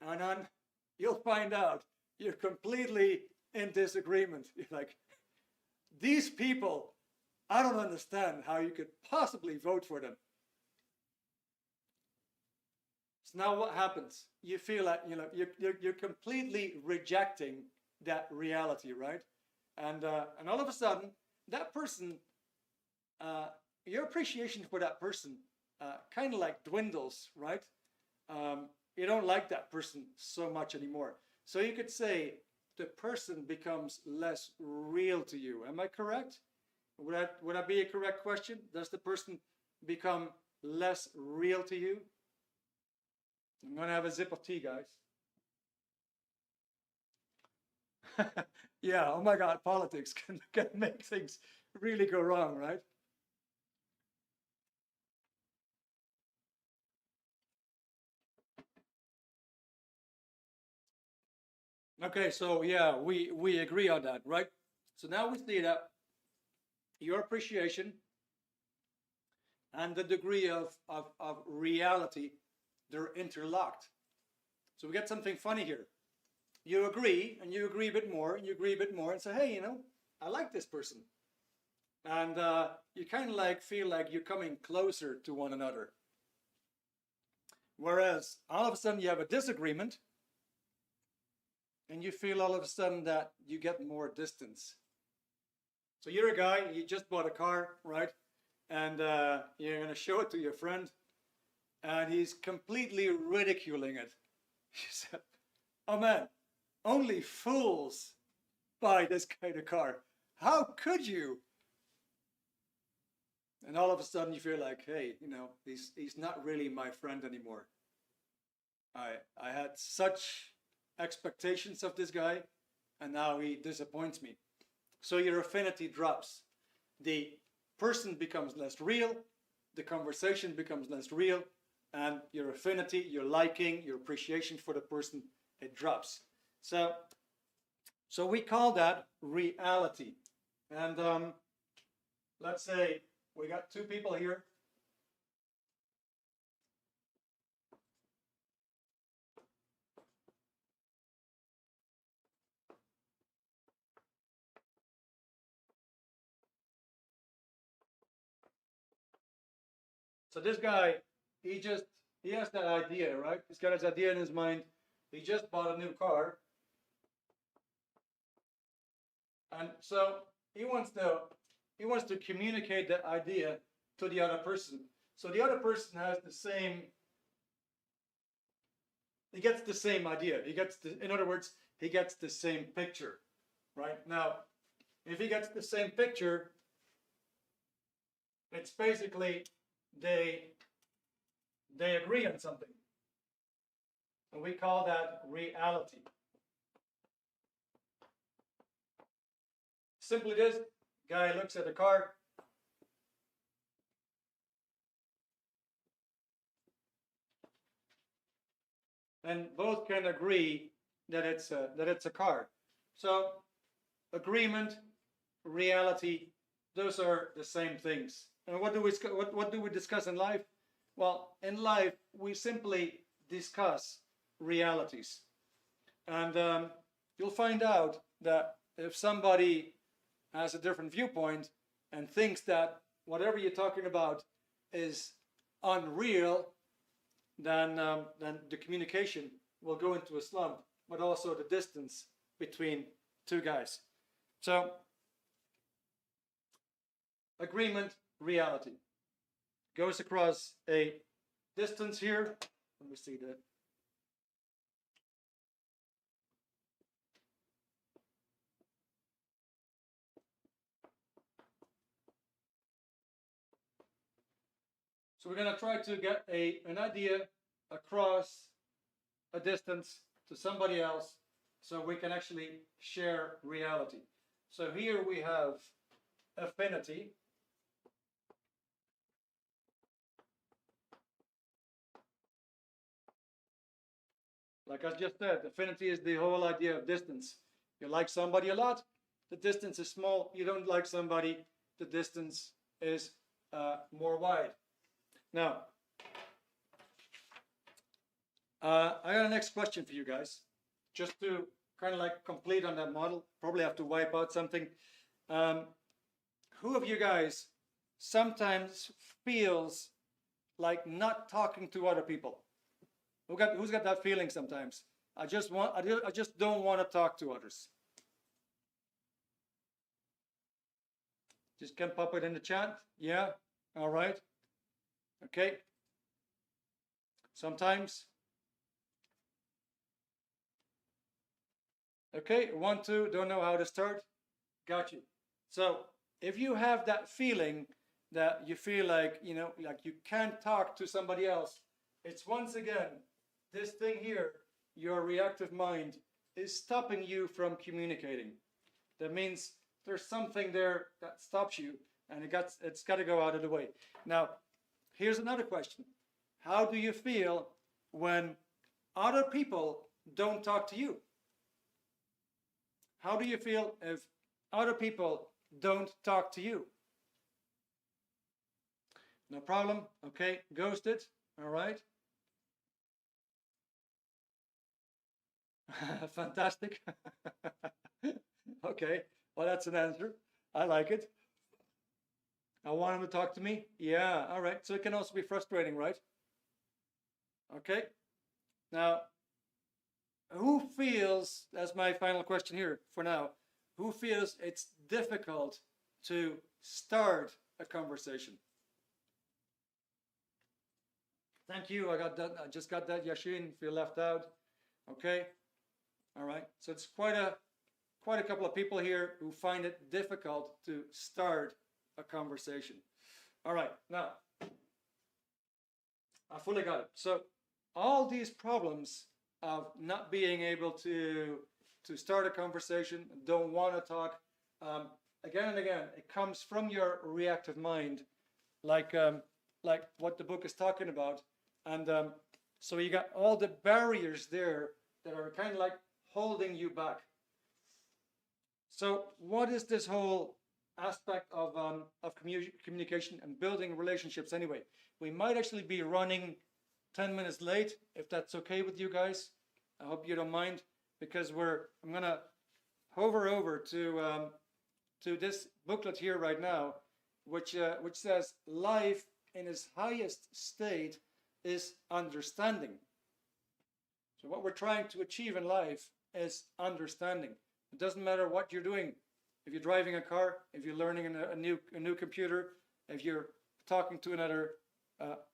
And then you'll find out you're completely in disagreement. You're like, these people, I don't understand how you could possibly vote for them. So now what happens? You feel like, you're completely rejecting that reality, right? And all of a sudden, that person, your appreciation for that person kind of like dwindles, right? You don't like that person so much anymore. So you could say the person becomes less real to you. Am I correct? Would that be a correct question? Does the person become less real to you? I'm going to have a sip of tea, guys. Yeah, oh my God, politics can make things really go wrong, right? Okay, so yeah, we agree on that, right? So now we see that your appreciation and the degree of reality, they're interlocked. So we get something funny here. You agree, and you agree a bit more, and you agree a bit more, and say, hey, I like this person. And you kind of like feel like you're coming closer to one another. Whereas all of a sudden you have a disagreement, and you feel all of a sudden that you get more distance. So you're a guy, you just bought a car, right? And you're going to show it to your friend, and he's completely ridiculing it. He said, oh man, only fools buy this kind of car. How could you? And all of a sudden you feel like, hey, he's not really my friend anymore. I had such expectations of this guy, and now he disappoints me. So your affinity drops. The person becomes less real, the conversation becomes less real, and your affinity, your liking, your appreciation for the person, it drops. So we call that reality. And let's say we got two people here. So this guy, he has that idea, right? He's got his idea in his mind. He just bought a new car. And so he wants to communicate that idea to the other person. So the other person has he gets the same idea. In other words, he gets the same picture, right? Now, if he gets the same picture, it's basically they agree on something. And we call that reality. Simply this, guy looks at the car. And both can agree that it's a car. So agreement, reality, those are the same things. And what do we discuss in life? Well, in life, we simply discuss realities. And you'll find out that if somebody has a different viewpoint and thinks that whatever you're talking about is unreal, then the communication will go into a slump, but also the distance between two guys. So, agreement, reality goes across a distance here. Let me see that. So we're going to try to get an idea across a distance to somebody else so we can actually share reality. So here we have affinity. Like I just said, affinity is the whole idea of distance. You like somebody a lot, the distance is small. You don't like somebody, the distance is more wide. Now, I got a next question for you guys. Just to kind of like complete on that model, probably have to wipe out something. Who of you guys sometimes feels like not talking to other people? Who's got that feeling sometimes? I just don't want to talk to others. Just can pop it in the chat. Yeah. All right. Okay. Sometimes. Okay. 1, 2. Don't know how to start. Got you. So if you have that feeling that you feel like, like you can't talk to somebody else, it's once again this thing here, your reactive mind, is stopping you from communicating. That means there's something there that stops you, and it's got to go out of the way. Now, here's another question. How do you feel when other people don't talk to you? How do you feel if other people don't talk to you? No problem. Okay, ghosted. All right. Fantastic. Okay, well, that's an answer. I like it. I want him to talk to me. Yeah, all right. So it can also be frustrating, right? Okay. Now, who feels, that's my final question here for now, who feels it's difficult to start a conversation? Thank you. I got that. I just got that. Yashin, feel left out. Okay. All right. So it's quite a couple of people here who find it difficult to start a conversation. All right. Now, I fully got it. So all these problems of not being able to start a conversation, don't want to talk, again and again, it comes from your reactive mind, like what the book is talking about. And so you got all the barriers there that are kind of like holding you back. So what is this whole aspect of communication and building relationships anyway? We might actually be running 10 minutes late, if that's okay with you guys. I hope you don't mind, because I'm gonna hover over to this booklet here right now, which says life in its highest state is understanding. So what we're trying to achieve in life is understanding. It doesn't matter what you're doing. If you're driving a car, if you're learning a new computer, if you're talking to another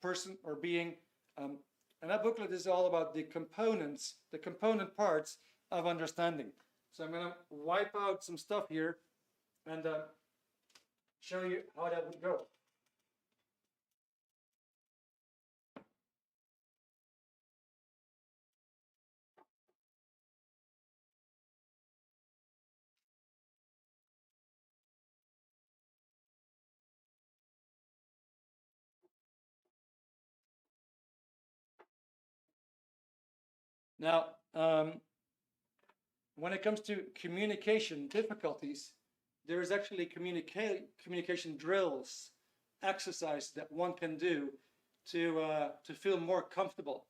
person or being, and that booklet is all about the components, the component parts of understanding. So I'm going to wipe out some stuff here and show you how that would go. Now, when it comes to communication difficulties, there is actually communication drills, exercise that one can do to feel more comfortable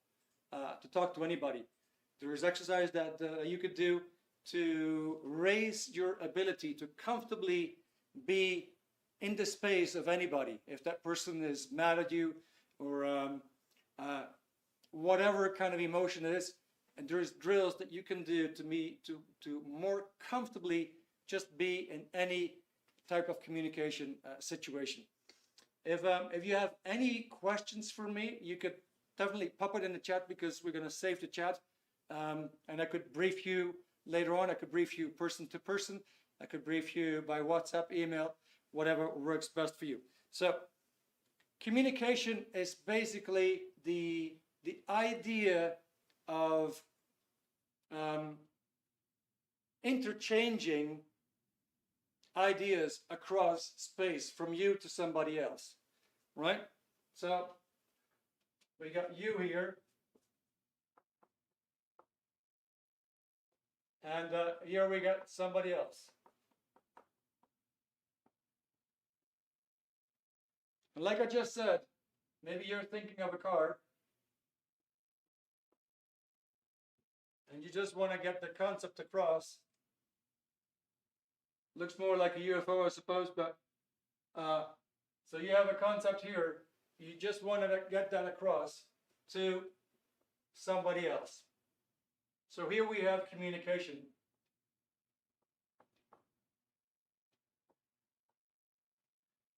to talk to anybody. There is exercise that you could do to raise your ability to comfortably be in the space of anybody. If that person is mad at you or whatever kind of emotion it is, and there's drills that you can do to more comfortably just be in any type of communication situation. If you have any questions for me, you could definitely pop it in the chat, because we're going to save the chat, and I could brief you later on. I could brief you person to person. I could brief you by WhatsApp, email, whatever works best for you. So communication is basically the idea of interchanging ideas across space from you to somebody else, right? So we got you here, and here we got somebody else. And like I just said, maybe you're thinking of a car, and you just want to get the concept across. Looks more like a UFO, I suppose, but so you have a concept here. You just want to get that across to somebody else. So here we have communication.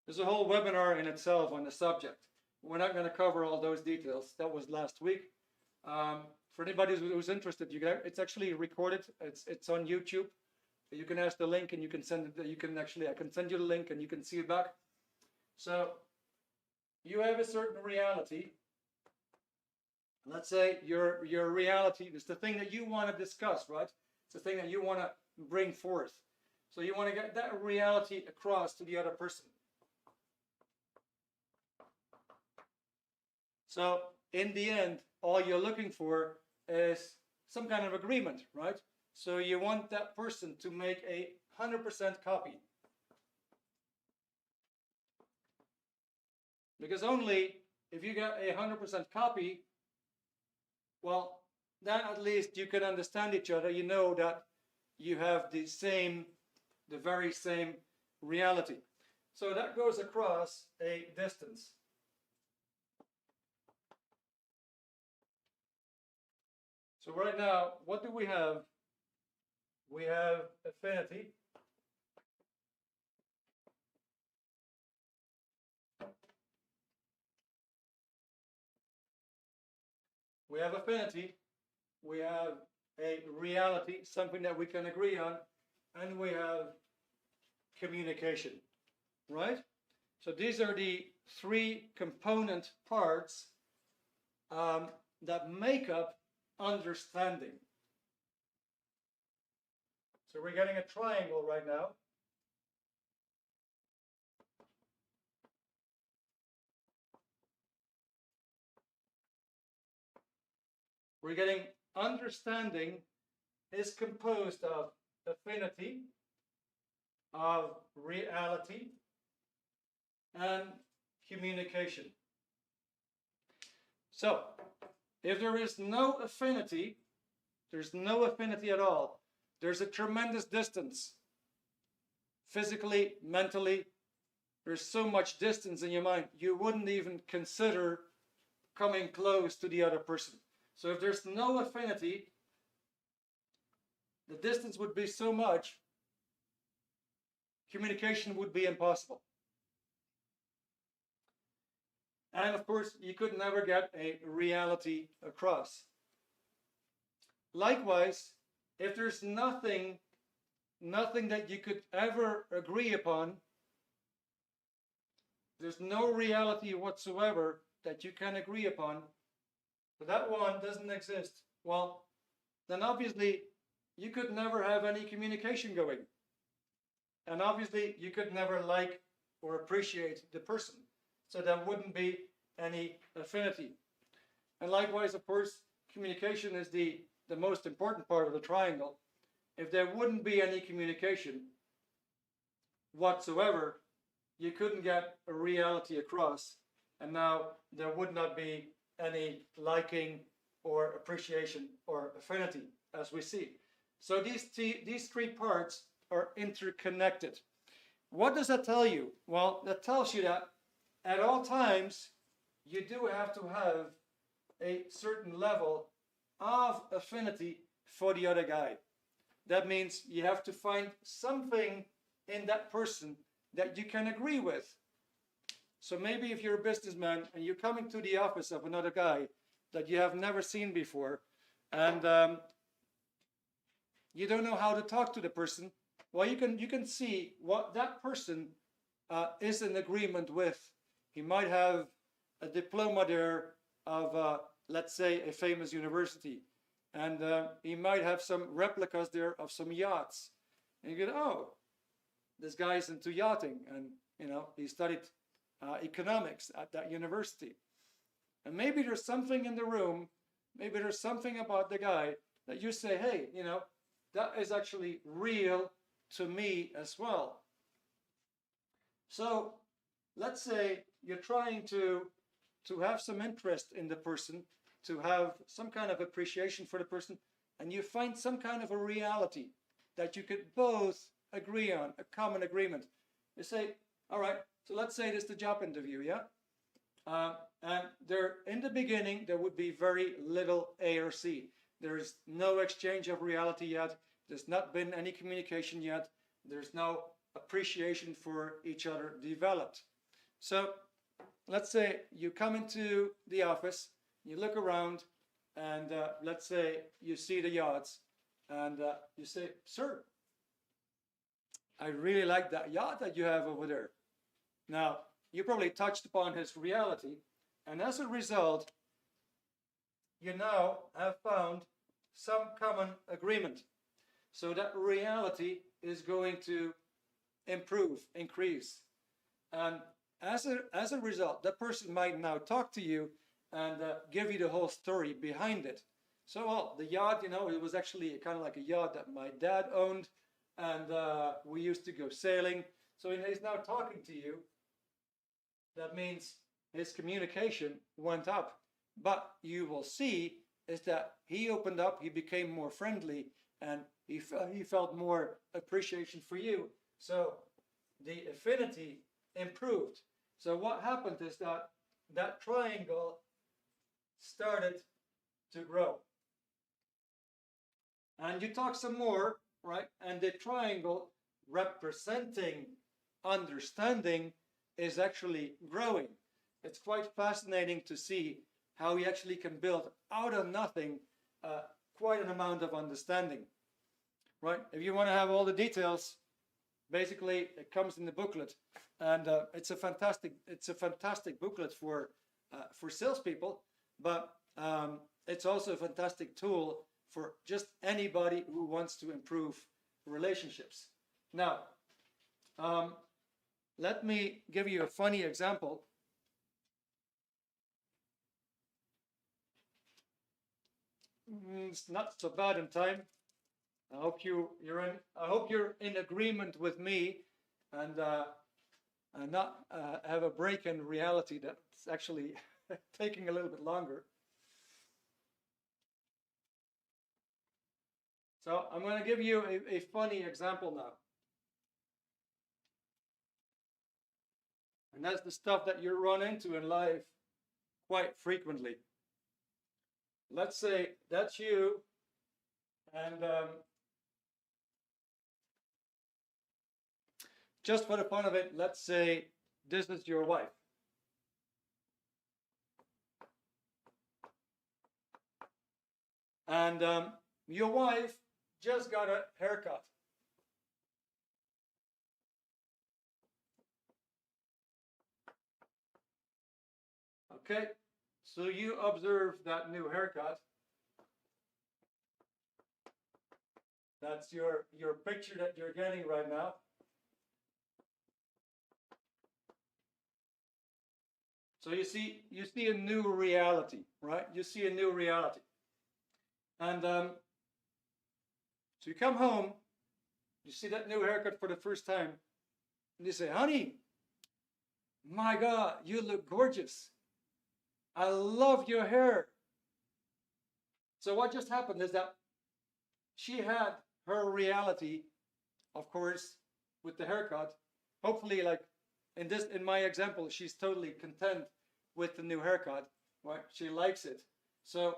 There's a whole webinar in itself on the subject. We're not going to cover all those details. That was last week. For anybody who's interested, it's actually recorded. It's on YouTube. You can ask the link, and you can send it. I can send you the link, and you can see it back. So you have a certain reality. Let's say your reality is the thing that you want to discuss, right? It's the thing that you want to bring forth. So you want to get that reality across to the other person. So in the end, all you're looking for is some kind of agreement, right? So you want that person to make a 100% copy. Because only if you get a 100% copy, well, then at least you can understand each other. You know that you have the very same reality. So that goes across a distance. So right now, what do we have? We have affinity. We have affinity. We have a reality, something that we can agree on, and we have communication, right? So these are the three component parts that make up understanding. So we're getting a triangle right now. We're getting understanding is composed of affinity, of reality, and communication. So if there is no affinity, there's no affinity at all. There's a tremendous distance. Physically, mentally, there's so much distance in your mind, you wouldn't even consider coming close to the other person. So if there's no affinity, the distance would be so much, communication would be impossible. And of course, you could never get a reality across. Likewise, if there's nothing that you could ever agree upon, there's no reality whatsoever that you can agree upon, but that one doesn't exist, well, then obviously you could never have any communication going. And obviously you could never like or appreciate the person. So there wouldn't be any affinity. And likewise, of course, communication is the most important part of the triangle. If there wouldn't be any communication whatsoever, you couldn't get a reality across and now there would not be any liking or appreciation or affinity, as we see. So these three parts are interconnected. What does that tell you? Well, that tells you that at all times you do have to have a certain level of affinity for the other guy. That means you have to find something in that person that you can agree with. So maybe if you're a businessman and you're coming to the office of another guy that you have never seen before, and you don't know how to talk to the person, well, you can see what that person is in agreement with. He might have a diploma there of, let's say, a famous university, and he might have some replicas there of some yachts. And you go, oh, this guy is into yachting, and he studied economics at that university. And maybe there's something in the room, maybe there's something about the guy that you say, hey, that is actually real to me as well. So let's say you're trying to have some interest in the person, to have some kind of appreciation for the person, and you find some kind of a reality that you could both agree on, a common agreement. You say, all right, so let's say it is the job interview, yeah? And there, in the beginning, there would be very little A or C. There is no exchange of reality yet. There's not been any communication yet. There's no appreciation for each other developed. So let's say you come into the office, you look around, and let's say you see the yachts, and you say, sir, I really like that yacht that you have over there. Now, you probably touched upon his reality, and as a result, you now have found some common agreement. So that reality is going to improve, increase. And as a result, that person might now talk to you and give you the whole story behind it. So, well, the yacht, it was actually kind of like a yacht that my dad owned, and we used to go sailing. So he's now talking to you. That means his communication went up. But you will see is that he opened up, he became more friendly, and he felt more appreciation for you. So the affinity improved. So what happened is that triangle started to grow. And you talk some more, right? And the triangle representing understanding is actually growing. It's quite fascinating to see how we actually can build out of nothing quite an amount of understanding, right? If you want to have all the details, basically it comes in the booklet, and it's a fantastic booklet for salespeople, but it's also a fantastic tool for just anybody who wants to improve relationships. Now, let me give you a funny example. It's not so bad in time. I hope you're in agreement with me, and not have a break in reality that's actually taking a little bit longer. So I'm going to give you a funny example now. And that's the stuff that you run into in life quite frequently. Let's say that's you, and just for the fun of it, let's say this is your wife. And your wife just got a haircut. Okay, so you observe that new haircut. That's your picture that you're getting right now. So you see a new reality, right? You see a new reality. And so you come home, you see that new haircut for the first time, and you say, honey, my God, you look gorgeous. I love your hair. So what just happened is that she had her reality, of course, with the haircut. Hopefully, like in my example, she's totally content with the new haircut. Right? She likes it. So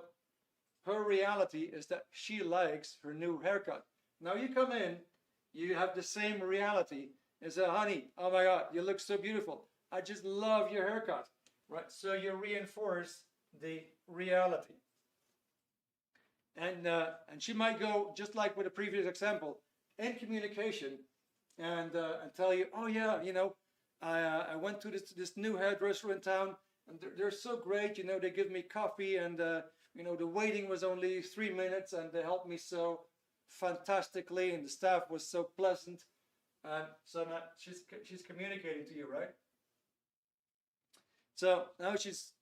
her reality is that she likes her new haircut. Now you come in, you have the same reality and say, honey, oh my God, you look so beautiful. I just love your haircut. Right? So you reinforce the reality. And she might go, just like with the previous example, in communication and tell you, oh yeah, I went to this new hairdresser in town, and they're so great. They give me coffee, and the waiting was only 3 minutes, and they helped me so fantastically, and the staff was so pleasant. So now she's communicating to you, right? So now she's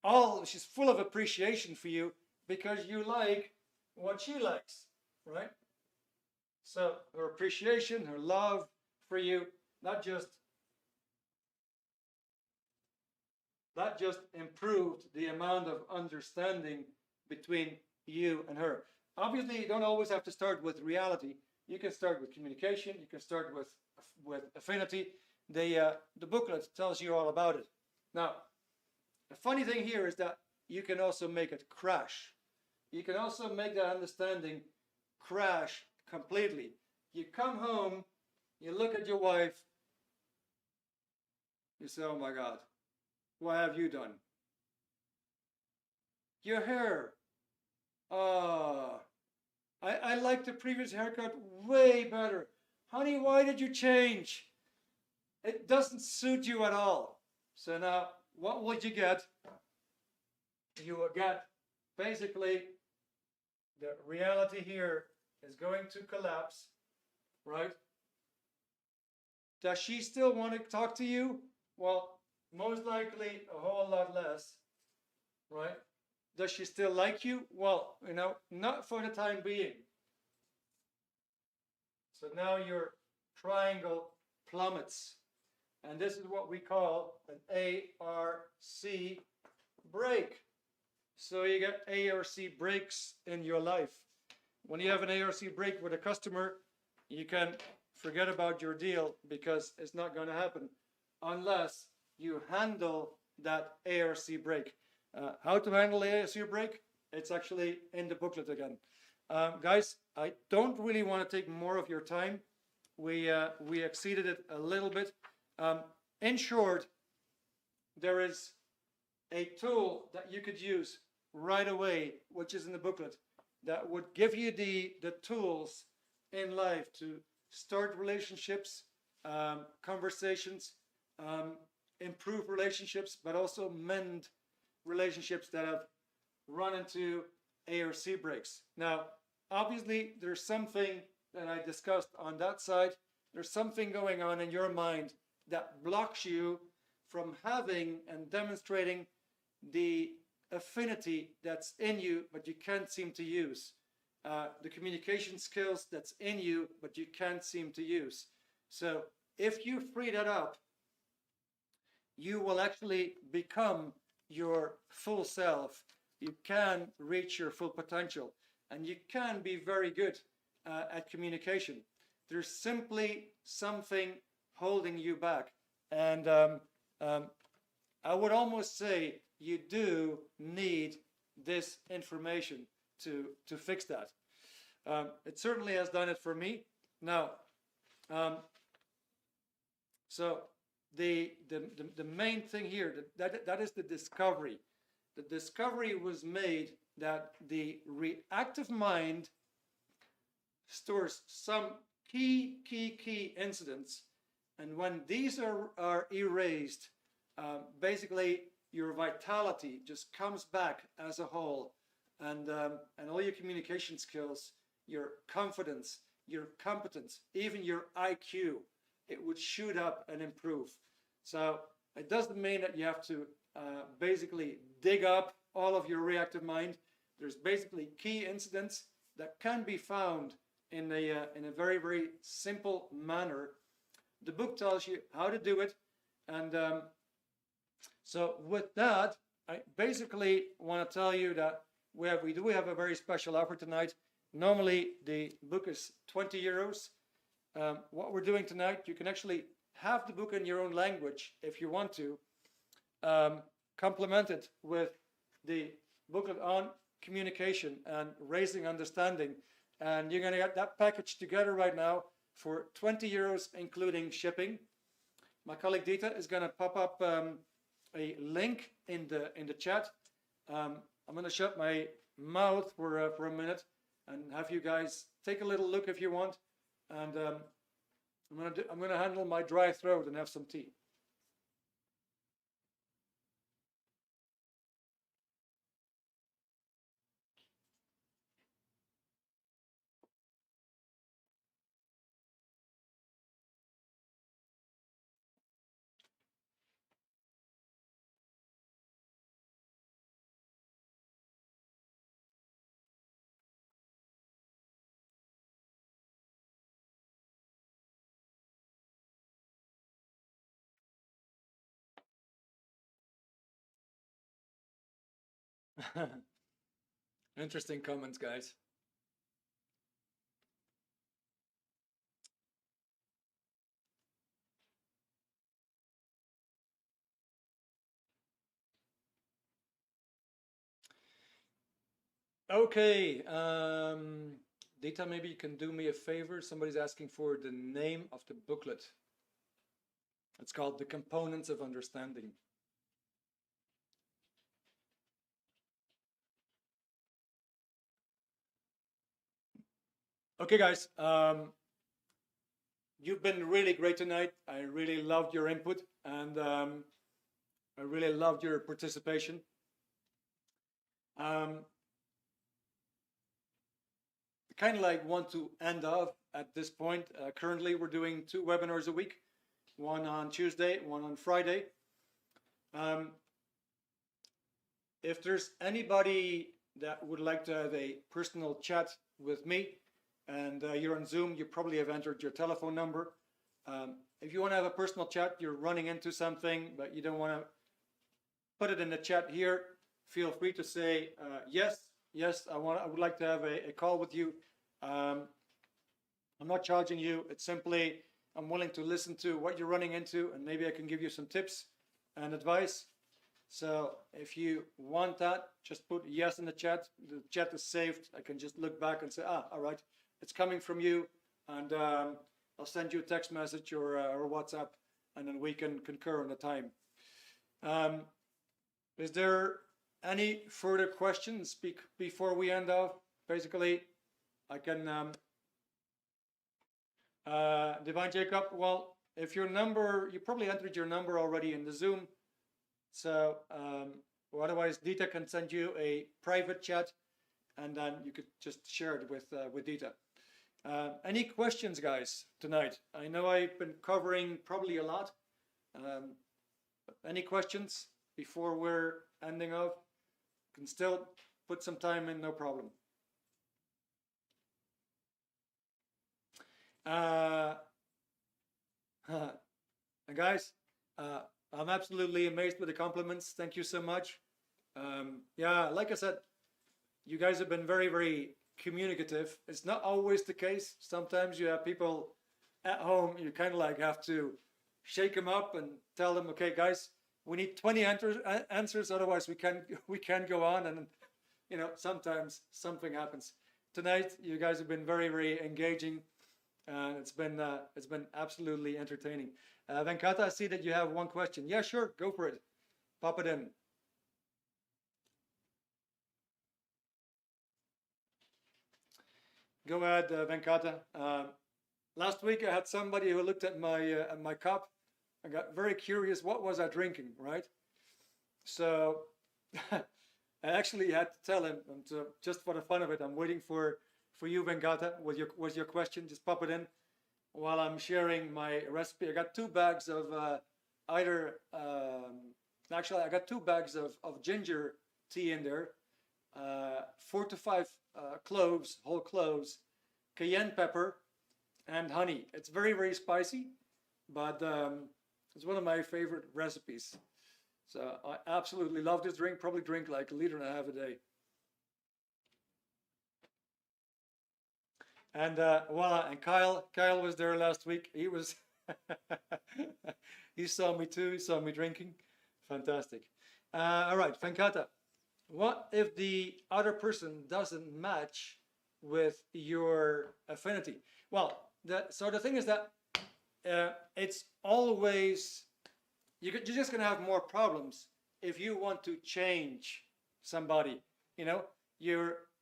full of appreciation for you because you like what she likes, right? So her appreciation, her love for you, not just improved the amount of understanding between you and her. Obviously, you don't always have to start with reality. You can start with communication. You can start with affinity. The booklet tells you all about it. Now, the funny thing here is that you can also make it crash. You can also make that understanding crash completely. You come home, you look at your wife, you say, oh my God, what have you done? Your hair. I like the previous haircut way better. Honey, why did you change? It doesn't suit you at all. So now, what would you get? You will get basically the reality here is going to collapse, right? Does she still want to talk to you? Well, most likely a whole lot less, right? Does she still like you? Well, not for the time being. So now your triangle plummets. And this is what we call an ARC break. So you get ARC breaks in your life. When you have an ARC break with a customer, you can forget about your deal because it's not going to happen unless you handle that ARC break. How to handle the ARC break? It's actually in the booklet again. Guys, I don't really want to take more of your time. We exceeded it a little bit. In short, there is a tool that you could use right away, which is in the booklet, that would give you the tools in life to start relationships, conversations, improve relationships, but also mend relationships that have run into ARC breaks. Now, obviously, there's something that I discussed on that side. There's something going on in your mind that blocks you from having and demonstrating the affinity that's in you, but you can't seem to use. The communication skills that's in you, but you can't seem to use. So if you free that up, you will actually become your full self. You can reach your full potential, and you can be very good at communication. There's simply something holding you back. And I would almost say you do need this information to fix that. It certainly has done it for me. Now, so the main thing here, that is the discovery. The discovery was made that the reactive mind stores some key incidents, and when these are erased, basically your vitality just comes back as a whole, and all your communication skills, your confidence, your competence, even your IQ, it would shoot up and improve. So it doesn't mean that you have to basically dig up all of your reactive mind. There's basically key incidents that can be found in a very, very simple manner. The book tells you how to do it. And so with that, I basically want to tell you that we do have a very special offer tonight. Normally the book is 20 euros. What we're doing tonight, you can actually have the book in your own language if you want to, complement it with the booklet on communication and raising understanding. And you're going to get that package together right now for 20 euros, including shipping. My colleague Dita is going to pop up a link in the chat. I'm going to shut my mouth for a minute and have you guys take a little look if you want. And I'm going to handle my dry throat and have some tea. Interesting comments, guys. Okay, Dita, maybe you can do me a favor. Somebody's asking for the name of the booklet. It's called The Components of Understanding. Okay, guys, you've been really great tonight. I really loved your input, and I really loved your participation. Kind of like want to end off at this point. Currently, we're doing 2 webinars a week, one on Tuesday, one on Friday. If there's anybody that would like to have a personal chat with me, and you're on Zoom, you probably have entered your telephone number. If you want to have a personal chat, you're running into something, but you don't want to put it in the chat here, feel free to say, yes, I would like to have a call with you. I'm not charging you. It's simply, I'm willing to listen to what you're running into, and maybe I can give you some tips and advice. So if you want that, just put yes in the chat. The chat is saved. I can just look back and say, all right, it's coming from you. And I'll send you a text message or WhatsApp, and then we can concur on the time. Is there any further questions before we end off? Basically, I can, Divine Jacob, well, if your number, you probably entered your number already in the Zoom. So, or otherwise, Dita can send you a private chat, and then you could just share it with Dita. Any questions, guys, tonight? I know I've been covering probably a lot. Any questions before we're ending off? Can still put some time in, no problem. Guys, I'm absolutely amazed with the compliments. Thank you so much. Yeah, like I said, you guys have been very, very communicative. It's not always the case. Sometimes you have people at home, you kind of like have to shake them up and tell them, okay, guys, we need 20 answers, otherwise we can't go on. And you know, sometimes something happens. Tonight, you guys have been very, very engaging. It's been absolutely entertaining. Venkata, I see that you have one question. Yeah, sure, go for it. Pop it in. Go ahead, Venkata. Last week I had somebody who looked at my cup. I got very curious. What was I drinking, right? So I actually had to tell him. And so just for the fun of it, I'm waiting for you, Venkata, with your question. Just pop it in while I'm sharing my recipe. I got 2 bags of actually I got 2 bags of ginger tea in there, 4 to 5 cloves, whole cloves, cayenne pepper, and honey. It's very, very spicy, but It's one of my favorite recipes. So I absolutely love this drink. Probably drink like 1.5 liters a day. And voila, and Kyle was there last week. He was, he saw me too. He saw me drinking. Fantastic. All right, Venkata. What if the other person doesn't match with your affinity? Well, so the thing is that it's always, you're just going to have more problems if you want to change somebody. You know,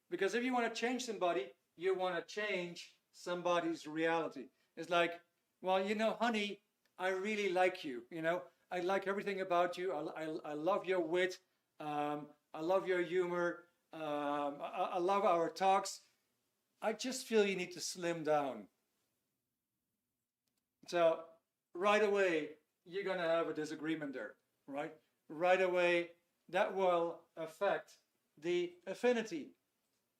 because if you want to change somebody, you want to change somebody's reality. It's like, well, you know, honey, I really like you. You know, I like everything about you. I love your wit. I love your humor. I love our talks. I just feel you need to slim down. So right away, you're going to have a disagreement there, right? Right away, that will affect the affinity.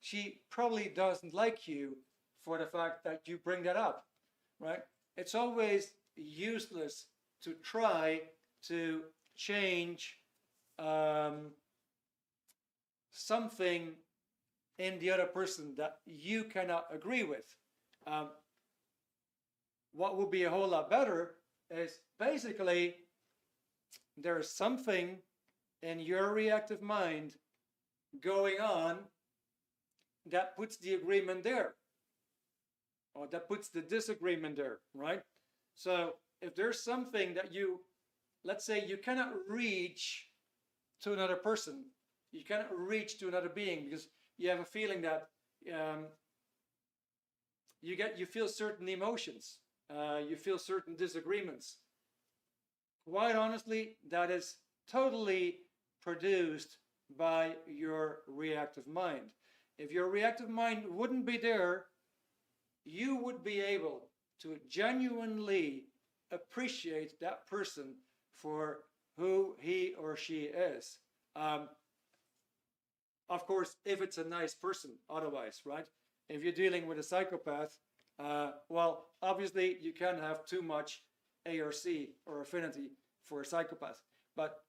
She probably doesn't like you for the fact that you bring that up, right? It's always useless to try to change something in the other person that you cannot agree with. What would be a whole lot better is basically there's something in your reactive mind going on that puts the agreement there, or that puts the disagreement there, right? So if there's something that you, let's say you cannot reach to another person, you cannot reach to another being because you have a feeling that you feel certain emotions, you feel certain disagreements. Quite honestly, that is totally produced by your reactive mind. If your reactive mind wouldn't be there, you would be able to genuinely appreciate that person for who he or she is. Of course, if it's a nice person, otherwise, right? If you're dealing with a psychopath, well, obviously you can't have too much ARC or affinity for a psychopath. But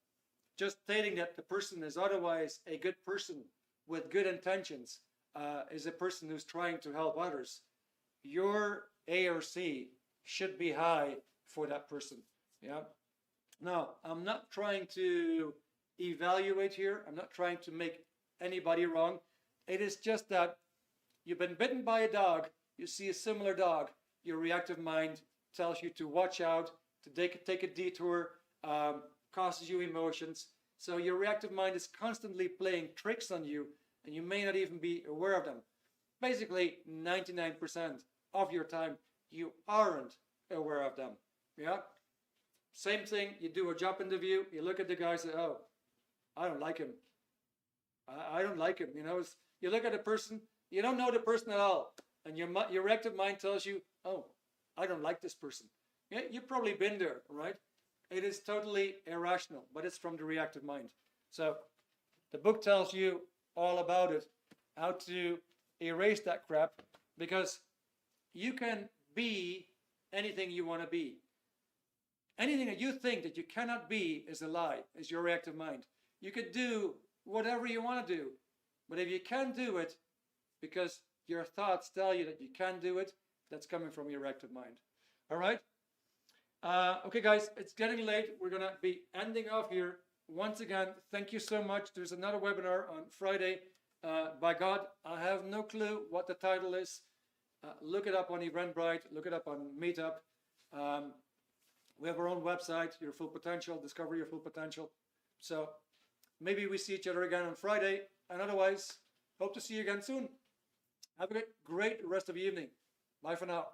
just stating that the person is otherwise a good person with good intentions, is a person who's trying to help others, your ARC should be high for that person. Yeah. Now, I'm not trying to evaluate here. I'm not trying to make anybody wrong. It is just that you've been bitten by a dog, you see a similar dog, your reactive mind tells you to watch out, to take a detour, causes you emotions. So your reactive mind is constantly playing tricks on you, and you may not even be aware of them. Basically, 99% of your time, you aren't aware of them. Yeah. Same thing, you do a job interview, you look at the guy and say, oh, I don't like him. I don't like him. You know, you look at a person, you don't know the person at all, and your reactive mind tells you, oh, I don't like this person. Yeah, you've probably been there, right? It is totally irrational, but it's from the reactive mind. So the book tells you all about it, how to erase that crap, because you can be anything you want to be. Anything that you think that you cannot be is a lie, is your reactive mind. You could do whatever you want to do, but if you can't do it because your thoughts tell you that you can't do it, that's coming from your reactive mind. All right? Okay, guys, it's getting late. We're going to be ending off here. Once again, thank you so much. There's another webinar on Friday. By God, I have no clue what the title is. Look it up on Eventbrite. Look it up on Meetup. We have our own website, Your Full Potential, Discover Your Full Potential. So maybe we see each other again on Friday. And otherwise, hope to see you again soon. Have a great rest of the evening. Bye for now.